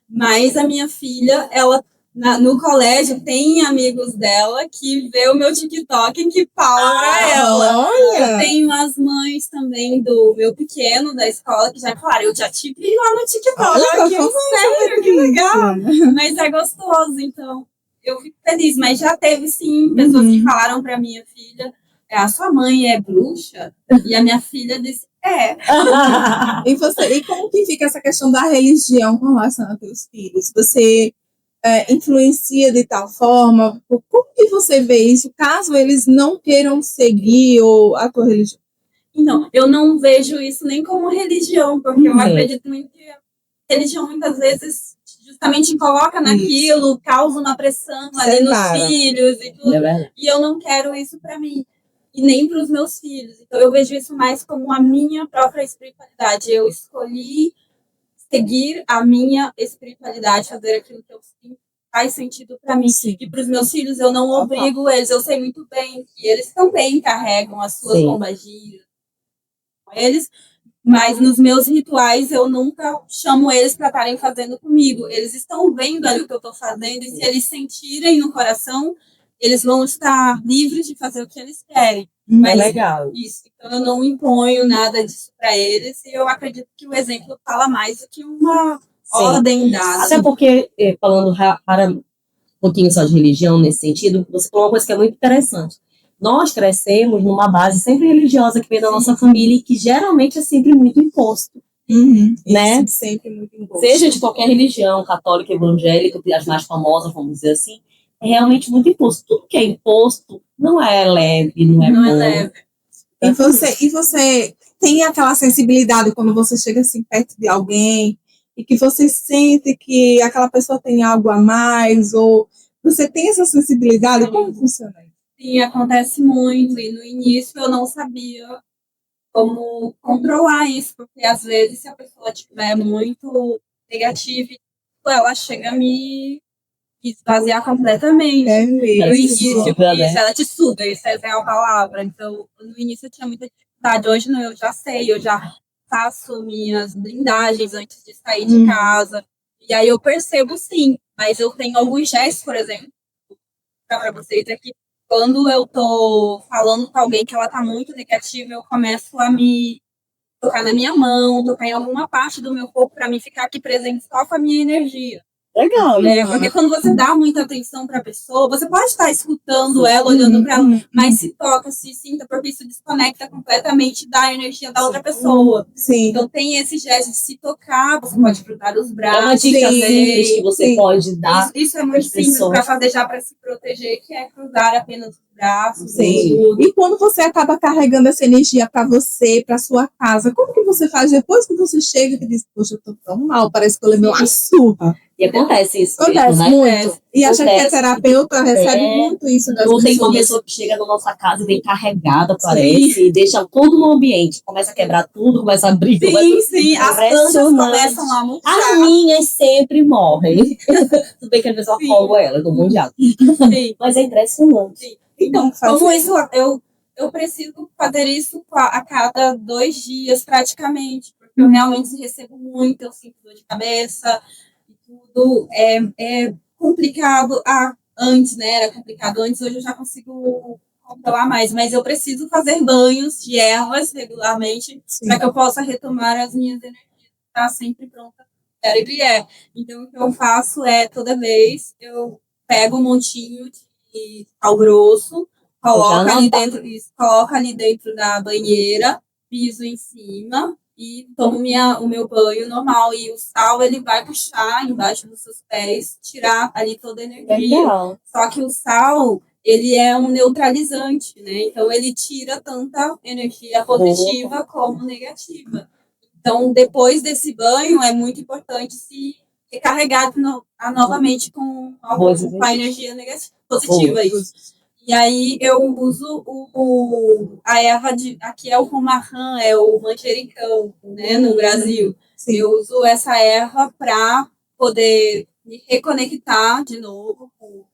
S3: mas a minha filha, ela no colégio tem amigos dela que vê o meu TikTok que fala pra ela.
S1: Olha.
S3: Eu tenho as mães também do meu pequeno da escola que já falaram, eu já te vi lá no TikTok. Sério, que legal. Mas é gostoso, então eu fico feliz. Mas já teve sim pessoas que falaram pra minha filha, a sua mãe é bruxa? E a minha filha disse,
S1: E como que fica essa questão da religião com relação aos teus filhos? Você influencia de tal forma? Como que você vê isso, caso eles não queiram seguir a tua religião?
S3: Então, eu não vejo isso nem como religião, porque eu acredito muito que a religião muitas vezes justamente coloca naquilo, causa uma pressão ali nos filhos e tudo. E eu não quero isso para mim. E nem para os meus filhos. Então, eu vejo isso mais como a minha própria espiritualidade. Eu escolhi seguir a minha espiritualidade, fazer aquilo que eu sinto faz sentido para mim.
S1: Sim.
S3: E para os meus filhos, eu não obrigo eles. Eu sei muito bem que eles também carregam as suas
S2: Sim.
S3: pombagiras com eles, mas nos meus rituais eu nunca chamo eles para estarem fazendo comigo. Eles estão vendo ali o que eu estou fazendo, e se eles sentirem no coração, eles vão estar livres de fazer o que eles querem.
S2: É legal.
S3: Isso. Então eu não imponho nada disso para eles, e eu acredito que o exemplo fala mais do que uma ordem dada.
S2: Até porque, falando para um pouquinho só de religião nesse sentido, você falou uma coisa que é muito interessante. Nós crescemos numa base sempre religiosa que vem da nossa família e que geralmente é sempre muito imposto. Né?
S1: Isso, sempre muito imposto.
S2: Seja de qualquer religião, católica, evangélica, as mais famosas, vamos dizer assim, é realmente muito imposto. Tudo que é imposto não é leve, não é
S3: Não
S2: bom.
S3: é leve.
S1: E você tem aquela sensibilidade quando você chega assim perto de alguém e que você sente que aquela pessoa tem algo a mais, ou você tem essa sensibilidade? Como funciona isso?
S3: Sim, acontece muito. E no início eu não sabia como controlar isso, porque às vezes se a pessoa estiver muito negativa, ela chega a me esvaziar completamente. No início, isso, ela te suga, isso é a palavra. Então, no início eu tinha muita dificuldade. Hoje não, eu já sei, eu já faço minhas blindagens antes de sair de casa. E aí eu percebo sim, mas eu tenho alguns gestos, por exemplo, para vocês aqui. Quando eu tô falando com alguém que ela tá muito negativa, eu começo a me tocar na minha mão, tocar em alguma parte do meu corpo para mim ficar aqui presente só com a minha energia.
S2: Legal, né?
S3: Porque quando você dá muita atenção para a pessoa, você pode estar escutando ela, olhando para ela, mas se toca, se sinta, porque isso desconecta completamente da energia da outra pessoa.
S1: Sim.
S3: Então tem esse gesto de se tocar, você pode cruzar os braços.
S2: É uma dica simples que você pode dar.
S3: Isso é muito simples para fazer já para se proteger, que é cruzar apenas os braços.
S1: Sim. E quando você acaba carregando essa energia para você, para sua casa, como que você faz depois que você chega e diz, poxa, eu tô tão mal, parece que eu levei uma surra?
S2: E acontece isso.
S1: Acontece
S2: mesmo, né?
S1: muito. E a gente que é terapeuta recebe muito isso das
S2: Ou tem
S1: pessoas.
S2: uma pessoa que chega na nossa casa e vem carregada, parece, e deixa todo no ambiente. Começa a quebrar tudo, começa a abrir.
S3: Sim, as plantas começam a murchar.
S2: As minhas sempre morrem. Tudo bem que às vezes eu afogo ela, eu dou um monte de água. Mas é impressionante.
S3: Então, como isso, eu preciso fazer isso a cada 2 dias, praticamente, porque eu realmente recebo muito, eu sinto dor de cabeça, e tudo é complicado antes, né? Era complicado antes, hoje eu já consigo controlar mais, mas eu preciso fazer banhos de ervas regularmente para que eu possa retomar as minhas energias, estar sempre pronta. Então, o que eu faço é, toda vez, eu pego um montinho de sal grosso, coloca ali dentro da banheira, piso em cima e tomo o meu banho normal. E o sal, ele vai puxar embaixo dos seus pés, tirar ali toda a energia.
S2: Legal.
S3: Só que o sal, ele é um neutralizante, né? Então, ele tira tanta energia positiva como negativa. Então, depois desse banho, é muito importante se recarregar novamente com a energia negativa, positiva. Isso. E aí, eu uso a erva aqui é o romarrã, é o manjericão, né, no Brasil. Sim. Eu uso essa erva para poder me reconectar de novo com o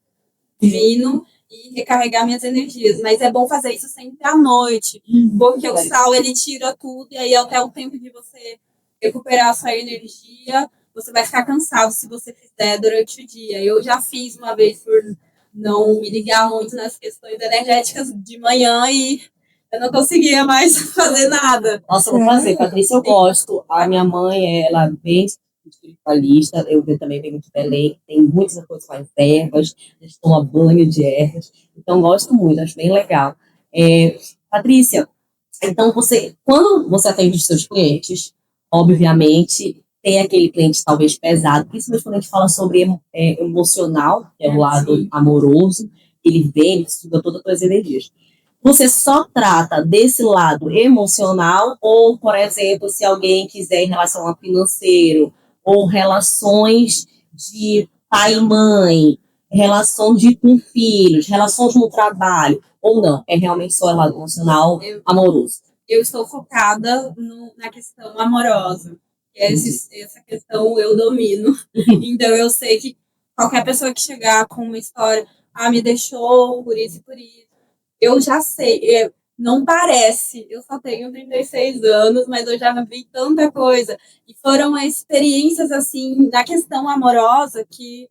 S3: divino e recarregar minhas energias. Mas é bom fazer isso sempre à noite, porque o sal, ele tira tudo, e aí até o tempo de você recuperar a sua energia, você vai ficar cansado se você fizer durante o dia. Eu já fiz uma vez por não me ligar muito nas questões energéticas de manhã e eu não conseguia mais fazer nada.
S2: Nossa, eu vou fazer, Patrícia, eu gosto. A minha mãe, ela é bem espiritualista, eu também venho de Belém, tem muitas coisas com as ervas, a gente toma banho de ervas, então gosto muito, acho bem legal. Patrícia, então quando você atende os seus clientes, obviamente, tem aquele cliente talvez pesado, principalmente quando a gente fala sobre emocional, que é o lado amoroso, ele vem, ele suga todas as suas energias. Você só trata desse lado emocional ou, por exemplo, se alguém quiser em relação ao financeiro, ou relações de pai e mãe, relações com filhos, relações no trabalho, ou não? É realmente só o lado emocional amoroso?
S3: Eu estou focada na questão amorosa. Essa questão eu domino. Então eu sei que qualquer pessoa que chegar com uma história, me deixou por isso e por isso, eu já sei. Não parece, eu só tenho 36 anos, mas eu já vi tanta coisa. E foram experiências, assim, da questão amorosa que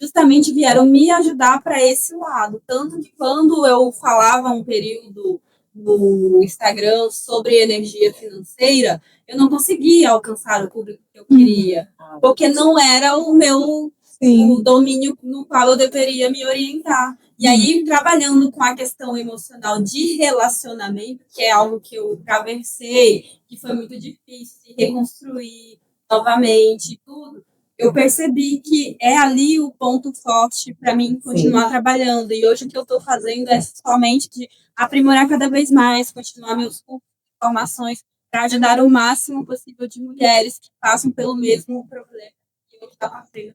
S3: justamente vieram me ajudar para esse lado. Tanto que quando eu falava um período no Instagram sobre energia financeira, eu não conseguia alcançar o público que eu queria, porque não era o meu o domínio no qual eu deveria me orientar. E aí, trabalhando com a questão emocional de relacionamento, que é algo que eu atravessei, que foi muito difícil de reconstruir novamente, tudo, eu percebi que é ali o ponto forte para mim continuar trabalhando. E hoje o que eu estou fazendo é somente de aprimorar cada vez mais, continuar meus cursos de formações para ajudar o máximo possível de mulheres que passam pelo mesmo problema que eu estou passando.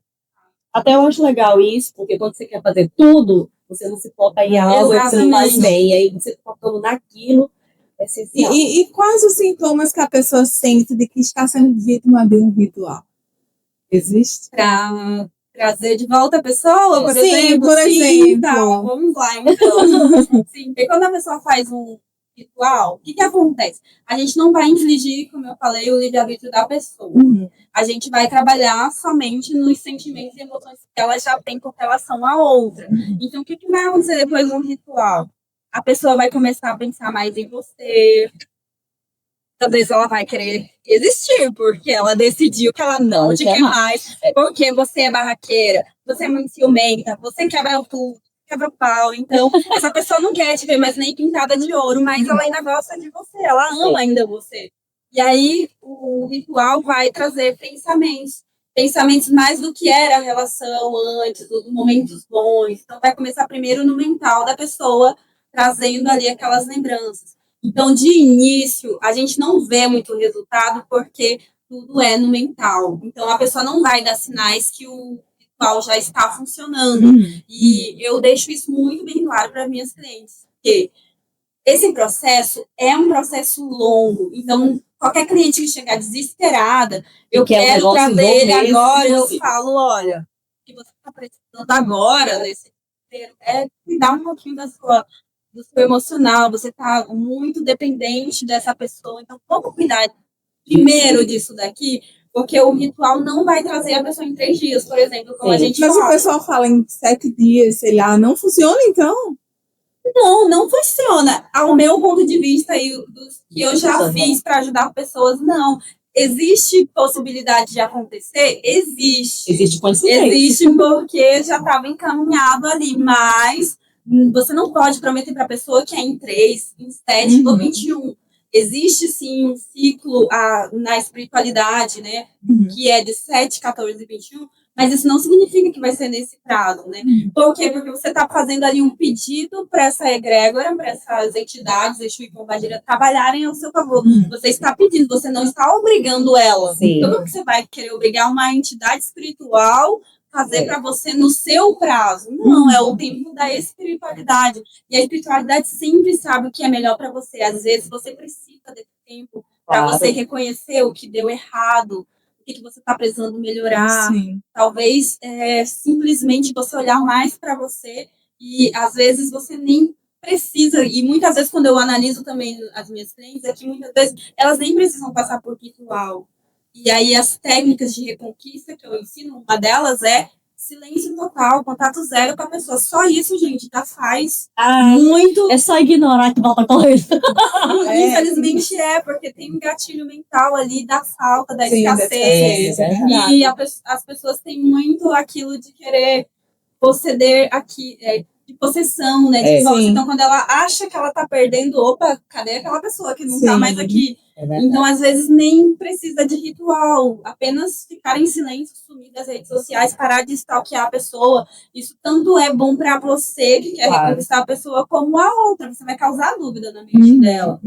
S2: Até eu acho legal isso, porque quando você quer fazer tudo, você não se foca em algo que você não faz bem. E aí você focando naquilo é essencial.
S1: E quais os sintomas que a pessoa sente de que está sendo vítima de um ritual? Existe?
S3: Para trazer de volta a pessoa, por
S1: Sim,
S3: exemplo?
S1: por exemplo.
S3: Então, vamos lá, então. Sim, porque quando a pessoa faz um ritual, o que acontece? A gente não vai infligir, como eu falei, o livre-arbítrio da pessoa. A gente vai trabalhar somente nos sentimentos e emoções que ela já tem com relação à outra. Então, o que vai acontecer depois de um ritual? A pessoa vai começar a pensar mais em você. Talvez ela vai querer existir, porque ela decidiu que ela não te quer mais, porque você é barraqueira, você é muito ciumenta, você quebra tudo, quebra o pau. Então, essa pessoa não quer te ver mais nem pintada de ouro, mas ela ainda gosta de você, ela ama ainda você. E aí, o ritual vai trazer pensamentos mais do que era a relação antes, dos momentos bons. Então, vai começar primeiro no mental da pessoa, trazendo ali aquelas lembranças. Então, de início, a gente não vê muito resultado porque tudo é no mental. Então, a pessoa não vai dar sinais que o ritual já está funcionando. E eu deixo isso muito bem claro para minhas clientes, porque esse processo é um processo longo. Então, qualquer cliente que chegar desesperada, eu quero trazer ele agora, eu falo, olha, o que você está precisando agora, nesse é cuidar um pouquinho do seu emocional, você está muito dependente dessa pessoa, então vamos cuidar primeiro disso daqui, porque o ritual não vai trazer a pessoa em 3 dias, por exemplo, como a gente
S1: fala. Mas o pessoal fala em 7 dias, sei lá, não funciona então?
S3: Não funciona. Ao meu ponto de vista e dos que eu já fiz para ajudar pessoas, não. Existe possibilidade de acontecer? Existe.
S2: Existe coincidência.
S3: Existe porque já estava encaminhado ali, mas você não pode prometer para a pessoa que é em 3, em 7 ou 21. Existe sim um ciclo na espiritualidade, né? Que é de 7, 14 e 21, mas isso não significa que vai ser nesse prazo, né? Por quê? Porque você está fazendo ali um pedido para essa egrégora, para essas entidades, Exu e Pombagira, trabalharem ao seu favor. Você está pedindo, você não está obrigando ela. Então, como que você vai querer obrigar uma entidade espiritual fazer para você no seu prazo? Não, é o tempo da espiritualidade. E a espiritualidade sempre sabe o que é melhor para você. Às vezes, você precisa desse tempo para você reconhecer o que deu errado, o que você está precisando melhorar. Talvez simplesmente você olhar mais para você e às vezes você nem precisa, e muitas vezes quando eu analiso também as minhas clientes, é que muitas vezes elas nem precisam passar por ritual. E aí as técnicas de reconquista que eu ensino, uma delas é silêncio total, contato zero com a pessoa. Só isso, gente, já faz muito.
S2: É só ignorar que volta correndo.
S3: Infelizmente porque tem um gatilho mental ali da falta, da escassez. E as pessoas têm muito aquilo de querer possuir aqui, de possessão, né? De posse. Então, quando ela acha que ela tá perdendo, opa, cadê aquela pessoa que não tá mais aqui? Então, às vezes, nem precisa de ritual, apenas ficar em silêncio, sumir das redes sociais, parar de stalkear a pessoa. Isso tanto é bom para você, que quer reconquistar a pessoa, como a outra. Você vai causar dúvida na mente dela.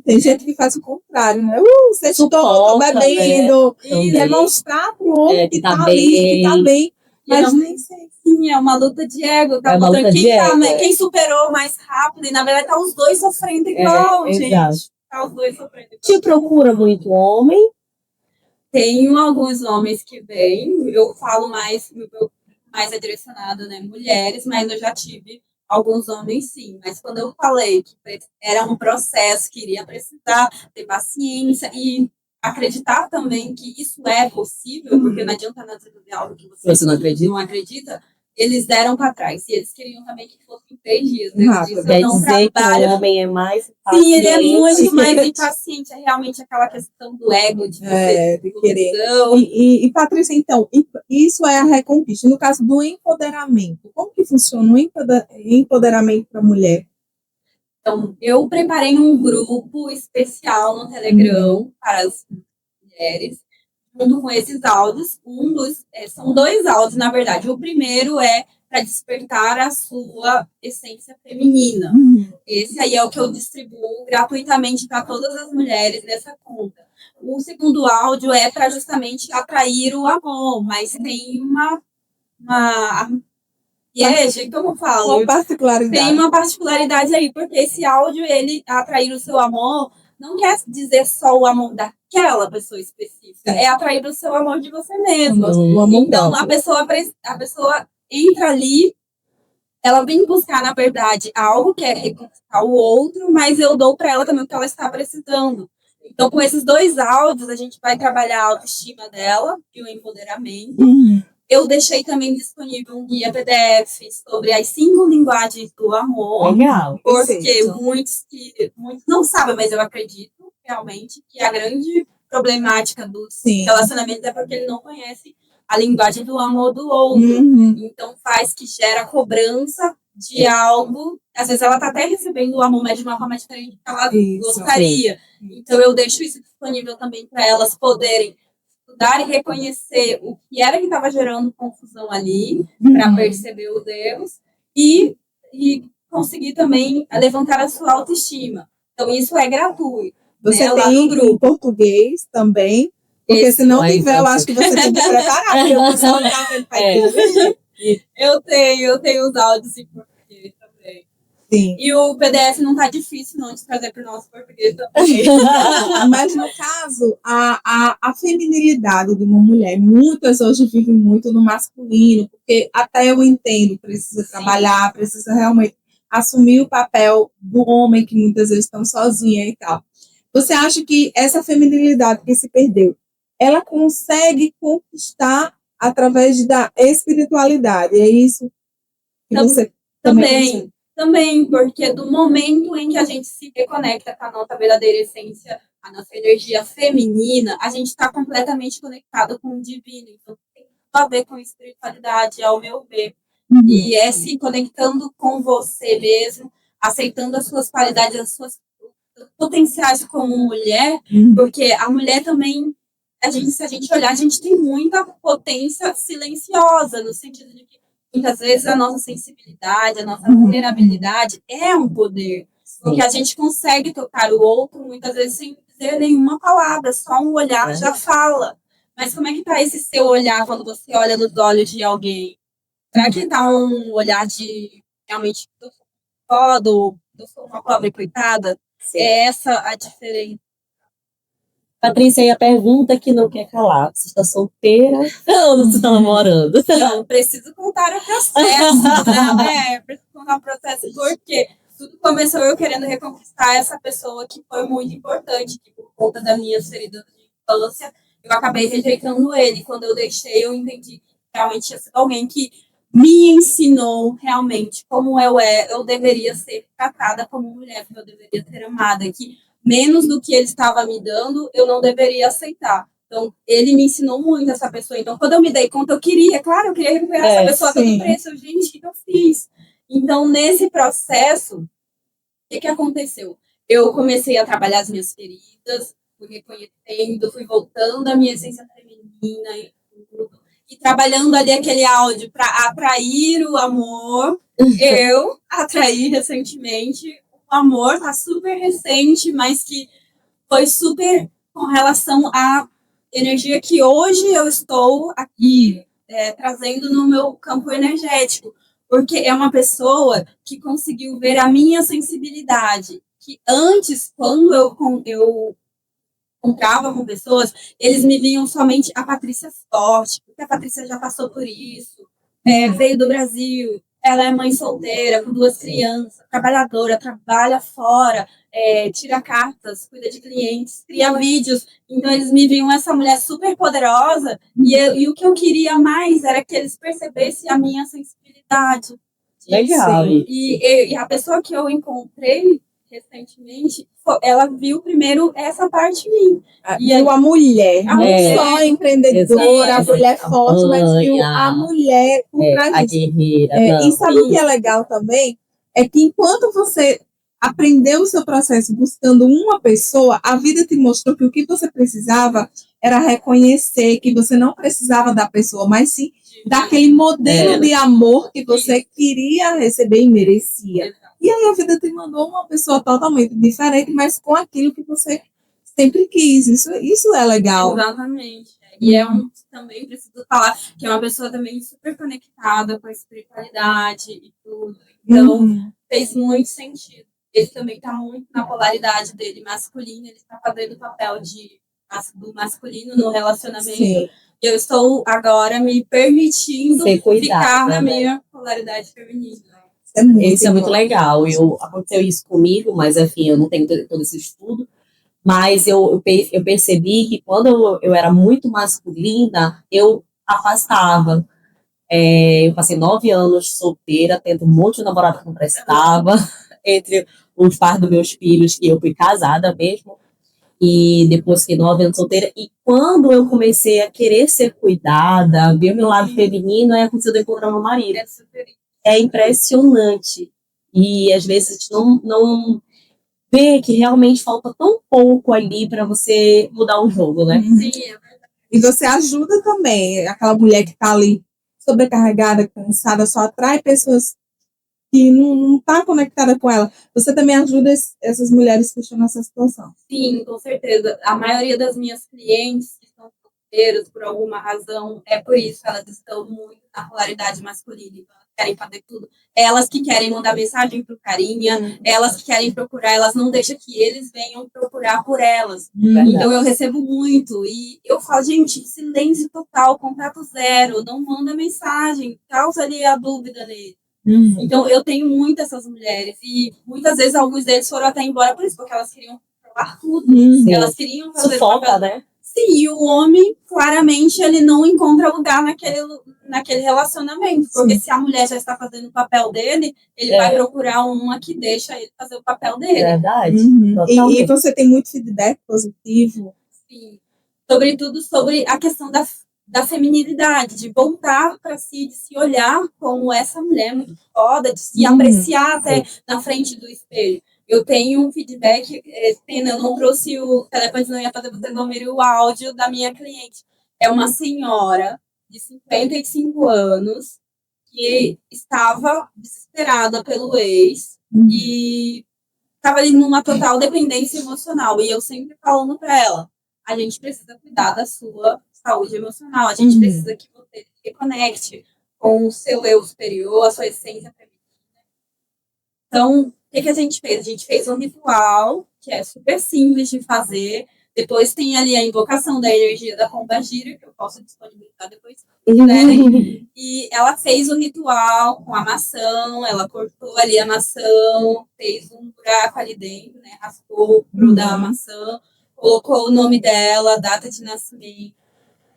S1: Tem gente que faz o contrário, né? Você estou bebendo, demonstrar pro outro que tá ali, que tá bem. Mas nem sei.
S3: Sim, é uma luta de ego. Tá quem superou mais rápido, e na verdade tá os dois sofrendo igual, gente. Tá os dois sofrendo igual.
S2: Te procura muito homem?
S3: Tenho alguns homens que vêm, eu falo mais, mais é direcionado, né, mulheres, mas eu já tive alguns homens sim. Mas quando eu falei que era um processo, que iria precisar ter paciência e acreditar também que isso é possível, porque não adianta nada fazer algo que você não acredita, eles deram para trás. E eles queriam também que fosse em 3 dias.
S2: Quer dizer que o homem é mais impaciente.
S3: Sim, ele é muito mais impaciente. É realmente aquela questão do ego, de você
S1: de querer. E Patrícia, então, isso é a reconquista. No caso do empoderamento, como que funciona o empoderamento para a mulher?
S3: Então, eu preparei um grupo especial no Telegram para as mulheres, junto com esses áudios. São 2 áudios, na verdade. O primeiro é para despertar a sua essência feminina. Esse aí é o que eu distribuo gratuitamente para todas as mulheres dessa conta. O segundo áudio é para justamente atrair o amor, mas tem uma como eu falo?
S1: Uma particularidade.
S3: Tem uma particularidade aí, porque esse áudio, ele atrair o seu amor, não quer dizer só o amor daquela pessoa específica, é atrair o seu amor de você mesma. Então, a pessoa entra ali, ela vem buscar, na verdade, algo que é reconquistar o outro, mas eu dou para ela também o que ela está precisando. Então, com esses 2 áudios, a gente vai trabalhar a autoestima dela e o empoderamento. Eu deixei também disponível um guia PDF sobre as 5 linguagens do amor.
S2: Legal.
S3: Porque muitos não sabem, mas eu acredito realmente que a grande problemática dos relacionamentos é porque ele não conhece a linguagem do amor do outro. Então faz que gera cobrança de algo. Às vezes ela está até recebendo o amor, mas de uma forma diferente que ela gostaria. Então eu deixo isso disponível também para elas poderem estudar e reconhecer o que era que estava gerando confusão ali, para perceber os erros e conseguir também levantar a sua autoestima. Então, isso é gratuito.
S1: Você tem em português também? Porque se não tiver, eu acho que você tem que preparar.
S3: Eu tenho os áudios em português também.
S1: Sim.
S3: E o PDF não tá difícil não de trazer para o nosso português também.
S1: Mas no caso, a feminilidade de uma mulher, muitas hoje vivem muito no masculino, porque até eu entendo, precisa trabalhar, precisa realmente assumir o papel do homem, que muitas vezes estão sozinha e tal. Você acha que essa feminilidade que se perdeu, ela consegue conquistar através da espiritualidade? É isso que você
S3: Também, porque do momento em que a gente se reconecta com a nossa verdadeira essência, a nossa energia feminina, a gente está completamente conectado com o divino. Então, tem tudo a ver com espiritualidade, ao meu ver. E é se conectando com você mesmo, aceitando as suas qualidades, as suas potenciais como mulher, porque a mulher também, se a gente olhar, a gente tem muita potência silenciosa, no sentido de que muitas vezes a nossa sensibilidade, a nossa vulnerabilidade é um poder. Porque a gente consegue tocar o outro, muitas vezes, sem dizer nenhuma palavra, só um olhar já fala. Mas como é que tá esse seu olhar quando você olha nos olhos de alguém? Será que tá um olhar de realmente eu sou uma pobre coitada? Sim. É essa a diferença.
S2: Patrícia, e a pergunta que não quer calar: você está solteira ou você está namorando?
S3: Não, preciso contar o processo. Preciso contar o processo, porque tudo começou eu querendo reconquistar essa pessoa que foi muito importante, que por conta das minhas feridas de infância, eu acabei rejeitando ele. Quando eu deixei, eu entendi que realmente tinha sido alguém que me ensinou realmente como eu deveria ser tratada como mulher, que eu deveria ser amada, que menos do que ele estava me dando, eu não deveria aceitar. Então, ele me ensinou muito, essa pessoa. Então, quando eu me dei conta, eu queria recuperar essa pessoa a todo preço. Gente, o que eu fiz? Então, nesse processo, o que aconteceu? Eu comecei a trabalhar as minhas feridas, fui reconhecendo, fui voltando à minha essência feminina e trabalhando ali aquele áudio para atrair o amor. Eu atraí recentemente. O amor tá super recente, mas que foi super com relação à energia que hoje eu estou aqui trazendo no meu campo energético. Porque é uma pessoa que conseguiu ver a minha sensibilidade. Que antes, quando eu encontrava com pessoas, eles me viam somente a Patrícia forte, porque a Patrícia já passou por isso, veio do Brasil, ela é mãe solteira, com 2 crianças, trabalhadora, trabalha fora, tira cartas, cuida de clientes, cria vídeos. Então, eles me viam essa mulher super poderosa e o que eu queria mais era que eles percebessem a minha sensibilidade.
S2: Legal.
S3: E a pessoa que eu encontrei recentemente, ela viu primeiro essa parte em mim.
S1: Viu a mulher, não só a empreendedora, a mulher forte, mas viu a mulher por trás
S2: a
S1: disso.
S2: guerreira.
S1: E sabe o que é legal também? É que enquanto você aprendeu o seu processo buscando uma pessoa, a vida te mostrou que o que você precisava era reconhecer que você não precisava da pessoa, mas sim daquele modelo de amor que você queria receber e merecia. E aí a vida te mandou uma pessoa totalmente diferente, mas com aquilo que você sempre quis. Isso é legal.
S3: Exatamente. E também preciso falar que é uma pessoa também super conectada com a espiritualidade e tudo. Então, fez muito sentido. Ele também está muito na polaridade dele masculino, ele está fazendo o papel do masculino no relacionamento. Sim. Eu estou agora me permitindo ficar na minha polaridade feminina.
S2: Isso é muito legal. Aconteceu isso comigo, mas enfim, eu não tenho todo esse estudo. Mas eu percebi que quando eu era muito masculina, eu afastava. Eu passei 9 anos solteira, tendo um monte de namorado que não prestava, entre os pais dos meus filhos, que eu fui casada mesmo. E depois fiquei 9 anos solteira. E quando eu comecei a querer ser cuidada, ver o meu lado feminino, aí aconteceu de encontrar meu marido. É impressionante. E às vezes a gente não vê que realmente falta tão pouco ali para você mudar o jogo, né?
S3: Sim, é verdade.
S1: E você ajuda também. Aquela mulher que está ali sobrecarregada, cansada, só atrai pessoas que não tá conectada com ela. Você também ajuda essas mulheres que estão nessa situação.
S3: Sim, com certeza. A maioria das minhas clientes que estão solteiras por alguma razão, é por isso que elas estão muito na polaridade masculina. Querem fazer tudo. Elas que querem mandar mensagem pro carinha, elas que querem procurar, elas não deixam que eles venham procurar por elas. Então eu recebo muito e eu falo, gente, silêncio total, contato zero, não manda mensagem, causa ali a dúvida nele. Então eu tenho muitas essas mulheres e muitas vezes alguns deles foram até embora por isso, porque elas queriam provar tudo. Elas queriam fazer
S2: sufoca, né?
S3: Sim, e o homem, claramente, ele não encontra lugar naquele relacionamento. Porque se a mulher já está fazendo o papel dele, ele vai procurar uma que deixa ele fazer o papel dele.
S2: Verdade.
S1: E você tem muito feedback positivo?
S3: Sim. Sobretudo sobre a questão da feminilidade, de voltar para si, de se olhar como essa mulher muito foda, de se apreciar até na frente do espelho. Eu tenho um feedback, Pena, eu não trouxe o telefone, não ia fazer você não ouvir o áudio da minha cliente. É uma senhora de 55 anos que estava desesperada pelo ex e estava ali numa total dependência emocional. E eu sempre falando para ela, a gente precisa cuidar da sua saúde emocional, a gente precisa que você se reconecte com o seu eu superior, a sua essência feminina. Então, o que a gente fez? A gente fez um ritual, que é super simples de fazer. Depois tem ali a invocação da energia da pombagira, que eu posso disponibilizar depois. Né? E ela fez o ritual com a maçã, ela cortou ali a maçã, fez um buraco ali dentro, né? Raspou o pro da maçã, colocou o nome dela, a data de nascimento,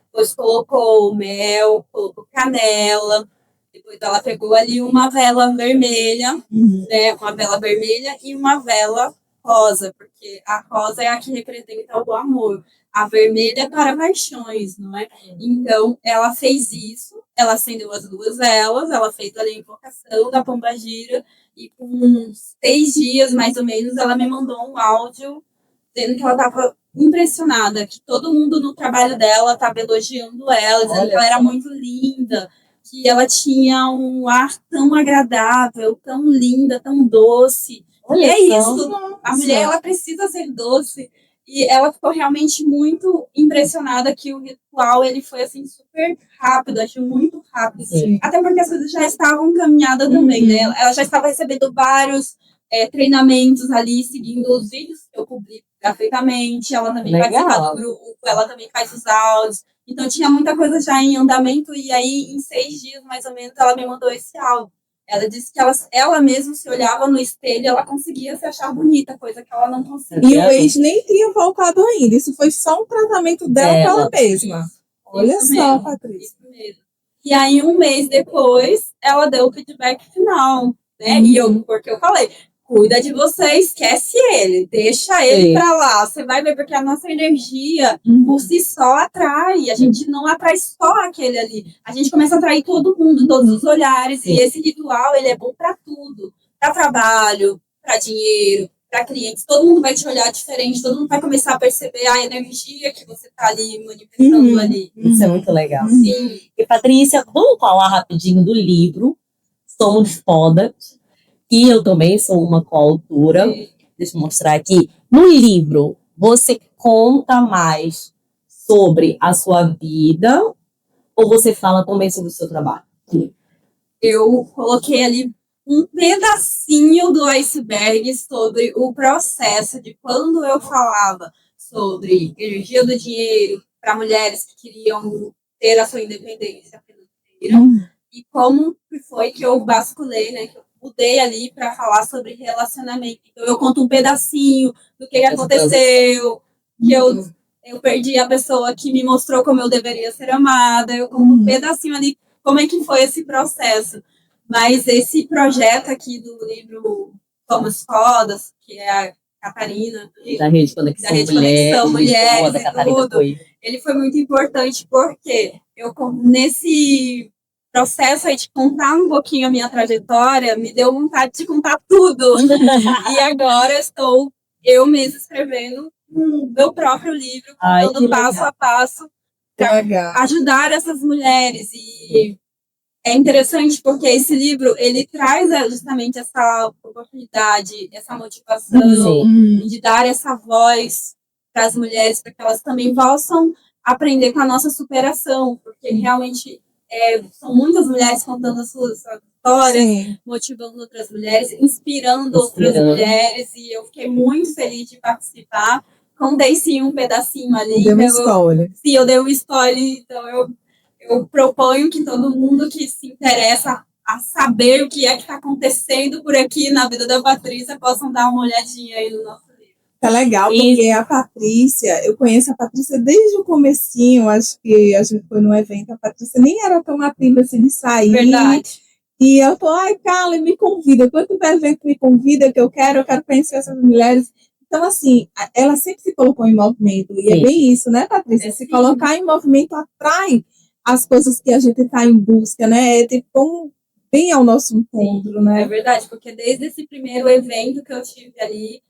S3: depois colocou mel, colocou canela. Depois ela pegou ali uma vela vermelha, né? Uma vela vermelha e uma vela rosa, porque a rosa é a que representa o amor. A vermelha é para paixões, não é? Então, ela fez isso, ela acendeu as 2 velas, ela fez ali a invocação da pombagira e com uns 6 dias, mais ou menos, ela me mandou um áudio dizendo que ela estava impressionada, que todo mundo no trabalho dela estava elogiando ela, dizendo que ela era muito linda, que ela tinha um ar tão agradável, tão linda, tão doce. E é isso, a mulher ela precisa ser doce. E ela ficou realmente muito impressionada que o ritual ele foi assim super rápido, achei muito rápido. Até porque as coisas já estavam encaminhadas também, né? Ela já estava recebendo vários treinamentos ali, seguindo os vídeos que eu gratuitamente, ela também
S2: Legal.
S3: participa do grupo, ela também faz os áudios. Então tinha muita coisa já em andamento, e aí em 6 dias, mais ou menos, ela me mandou esse áudio. Ela disse que ela mesma se olhava no espelho e ela conseguia se achar bonita, coisa que ela não conseguia.
S1: E o ex nem tinha voltado ainda. Isso foi só um tratamento dela pra ela mesma. Olha
S3: Isso
S1: só,
S3: mesmo,
S1: Patrícia.
S3: isso mesmo. E aí, um mês depois, ela deu o feedback final, né? E porque eu falei, cuida de você, esquece ele, deixa ele
S2: Sim.
S3: pra lá. Você vai ver, porque a nossa energia, por si só, atrai. A gente não atrai só aquele ali. A gente começa a atrair todo mundo, todos os olhares.
S2: Sim.
S3: E esse ritual, ele é bom pra tudo. Pra trabalho, pra dinheiro, para clientes, todo mundo vai te olhar diferente, todo mundo vai começar a perceber a energia que você está ali manifestando ali.
S2: Isso é muito legal.
S3: Sim.
S2: E, Patrícia, vamos falar rapidinho do livro Somos Foda, e eu também sou uma coautora. Deixa eu mostrar aqui. No livro, você conta mais sobre a sua vida ou você fala também sobre o seu trabalho?
S3: Eu coloquei ali um pedacinho do iceberg sobre o processo de quando eu falava sobre energia do dinheiro para mulheres que queriam ter a sua independência financeira e como foi que eu basculei, né, que eu mudei ali para falar sobre relacionamento. Então eu conto um pedacinho do que aconteceu, que eu perdi a pessoa que me mostrou como eu deveria ser amada, eu conto um pedacinho ali como é que foi esse processo. Mas esse projeto aqui do livro Somos Fodas, que é a Catarina,
S2: Da Rede Conexão Mulheres,
S3: e tudo, ele foi muito importante porque eu, nesse processo aí de contar um pouquinho a minha trajetória, me deu vontade de contar tudo. E agora estou eu mesma escrevendo meu próprio livro, contando passo a passo para ajudar essas mulheres. E é interessante porque esse livro, ele traz justamente essa oportunidade, essa motivação de dar essa voz para as mulheres, para que elas também possam aprender com a nossa superação, porque realmente são muitas mulheres contando as suas histórias, motivando outras mulheres, inspirando outras mulheres, e eu fiquei muito feliz de participar. Contei sim um pedacinho ali.
S1: Deu um spoiler.
S3: Sim, eu dei um spoiler, então eu proponho que todo mundo que se interessa a saber o que é que está acontecendo por aqui na vida da Patrícia possam dar uma olhadinha aí no nosso livro.
S1: Tá legal, porque a Patrícia, eu conheço a Patrícia desde o comecinho, acho que a gente foi num evento, a Patrícia nem era tão ativa assim de sair.
S3: Verdade.
S1: E eu tô, Carla, me convida, quando tiver evento me convida, que eu quero conhecer essas mulheres. Então, assim, ela sempre se colocou em movimento, e é bem isso, né, Patrícia? Se colocar em movimento atrai as coisas que a gente está em busca, né? É tipo bem ao nosso encontro, né?
S3: É verdade, porque desde esse primeiro evento que eu tive ali,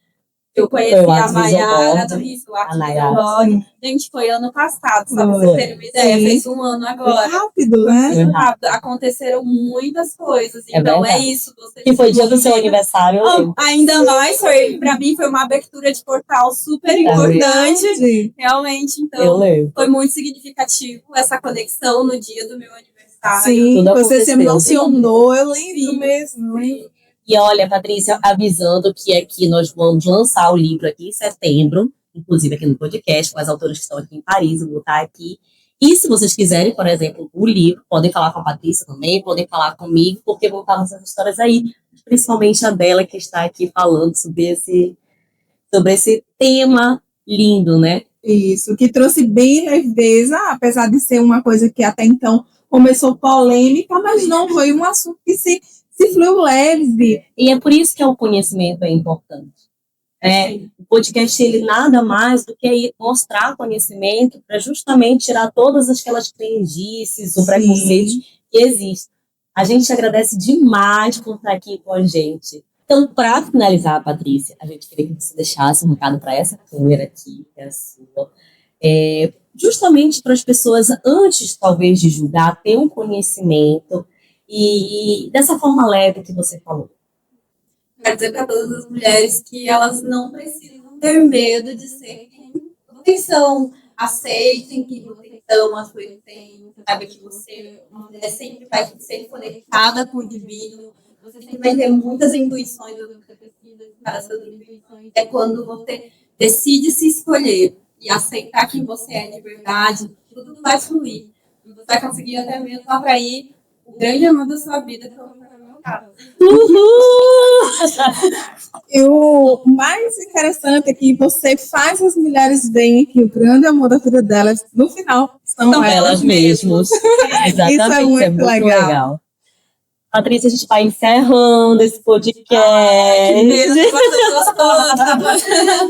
S3: eu conheci a Maiara do Risco, a Nayara. Gente, foi ano passado, só pra vocês terem uma ideia, fez um ano agora.
S1: Rápido, né?
S3: Muito rápido. Aconteceram muitas coisas, então é isso.
S2: Que foi dia do seu aniversário.
S3: Ainda mais, pra mim foi uma abertura de portal super importante. Realmente, então, foi muito significativo essa conexão no dia do meu aniversário.
S1: Sim, você se emocionou, eu lembro mesmo.
S2: E olha, Patrícia, avisando que aqui nós vamos lançar o livro aqui em setembro, inclusive aqui no podcast, com as autoras que estão aqui em Paris, eu vou estar aqui. E se vocês quiserem, por exemplo, o livro, podem falar com a Patrícia também, podem falar comigo, porque vão estar essas histórias aí, principalmente a dela que está aqui falando sobre esse tema lindo, né?
S1: Isso, que trouxe bem leveza, apesar de ser uma coisa que até então começou polêmica, mas não foi um assunto que se fluiu leve.
S2: E é por isso que o conhecimento é importante. O podcast, ele nada mais do que mostrar conhecimento para justamente tirar todas aquelas crendices, o preconceito que existe. A gente agradece demais por estar aqui com a gente. Então, para finalizar, Patrícia, a gente queria que você deixasse um recado para essa câmera aqui, que é a sua. Justamente para as pessoas, antes talvez de julgar, ter um conhecimento e dessa forma leve que você falou.
S3: Quero dizer para todas as mulheres que elas não precisam ter medo de ser quem são, aceitem que vocês são as coisas que têm, sabe que você, uma mulher sempre vai ser conectada com o divino, você sempre vai ter muitas intuições, você precisa para essas intuições. É quando você decide se escolher e aceitar quem você é de verdade, tudo vai fluir. E você vai conseguir até mesmo atrair o grande amor da sua vida, que é o meu caso.
S1: E o mais interessante é que você faz as mulheres verem que o grande amor da vida delas, no final, são
S2: elas mesmas. Exatamente,
S1: Isso é muito legal.
S2: Patrícia, a gente vai encerrando esse podcast.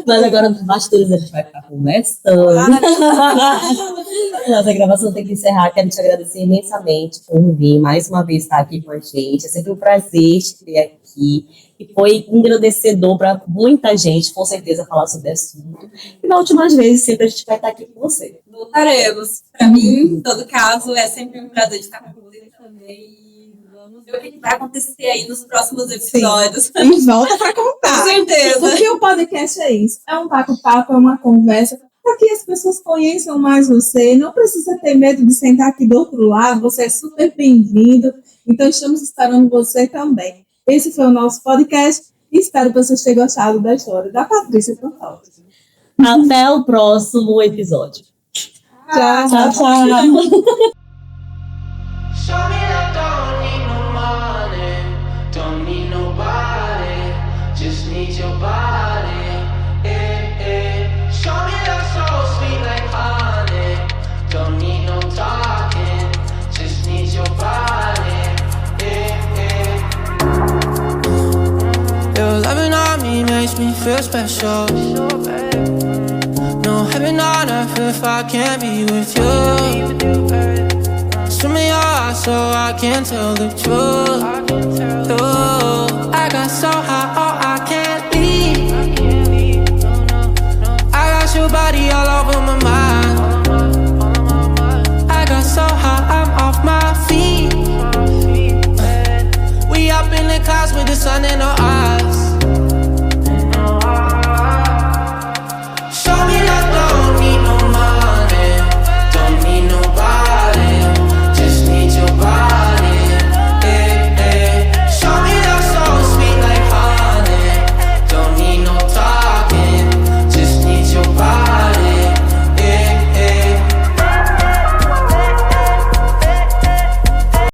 S2: Mas agora nos bastidores a gente vai ficar conversando. Nossa gravação tem que encerrar. Quero te agradecer imensamente por vir mais uma vez estar aqui com a gente. É sempre um prazer te ter aqui. E foi engrandecedor para muita gente, com certeza, falar sobre esse assunto. E na últimas vezes, sempre a gente vai estar aqui com você.
S3: Voltaremos. Para mim, em todo caso, é sempre um prazer estar com você também. Vamos ver o que vai acontecer aí nos próximos episódios.
S1: Sim. E volta para contar.
S3: Com certeza.
S1: Porque o podcast é isso. É um bate-papo, é uma conversa para que as pessoas conheçam mais você. Não precisa ter medo de sentar aqui do outro lado. Você é super bem-vindo. Então, estamos esperando você também. Esse foi o nosso podcast e espero que vocês tenham gostado da história da Patrícia Pantoja.
S2: Até o próximo episódio.
S1: Tchau, tchau, tchau.
S4: Show me that don't need no money, don't need nobody, just need your body. Show me that so sweet like honey, don't need no talking, just need your body. Your loving on me makes me feel special. No heaven on earth if I can't be with you. Swim in your eyes so I can tell the truth. I got so high, oh I can't leave. I got your body all over my mind. I got so high, I'm off my feet. We up in the clouds with the sun and no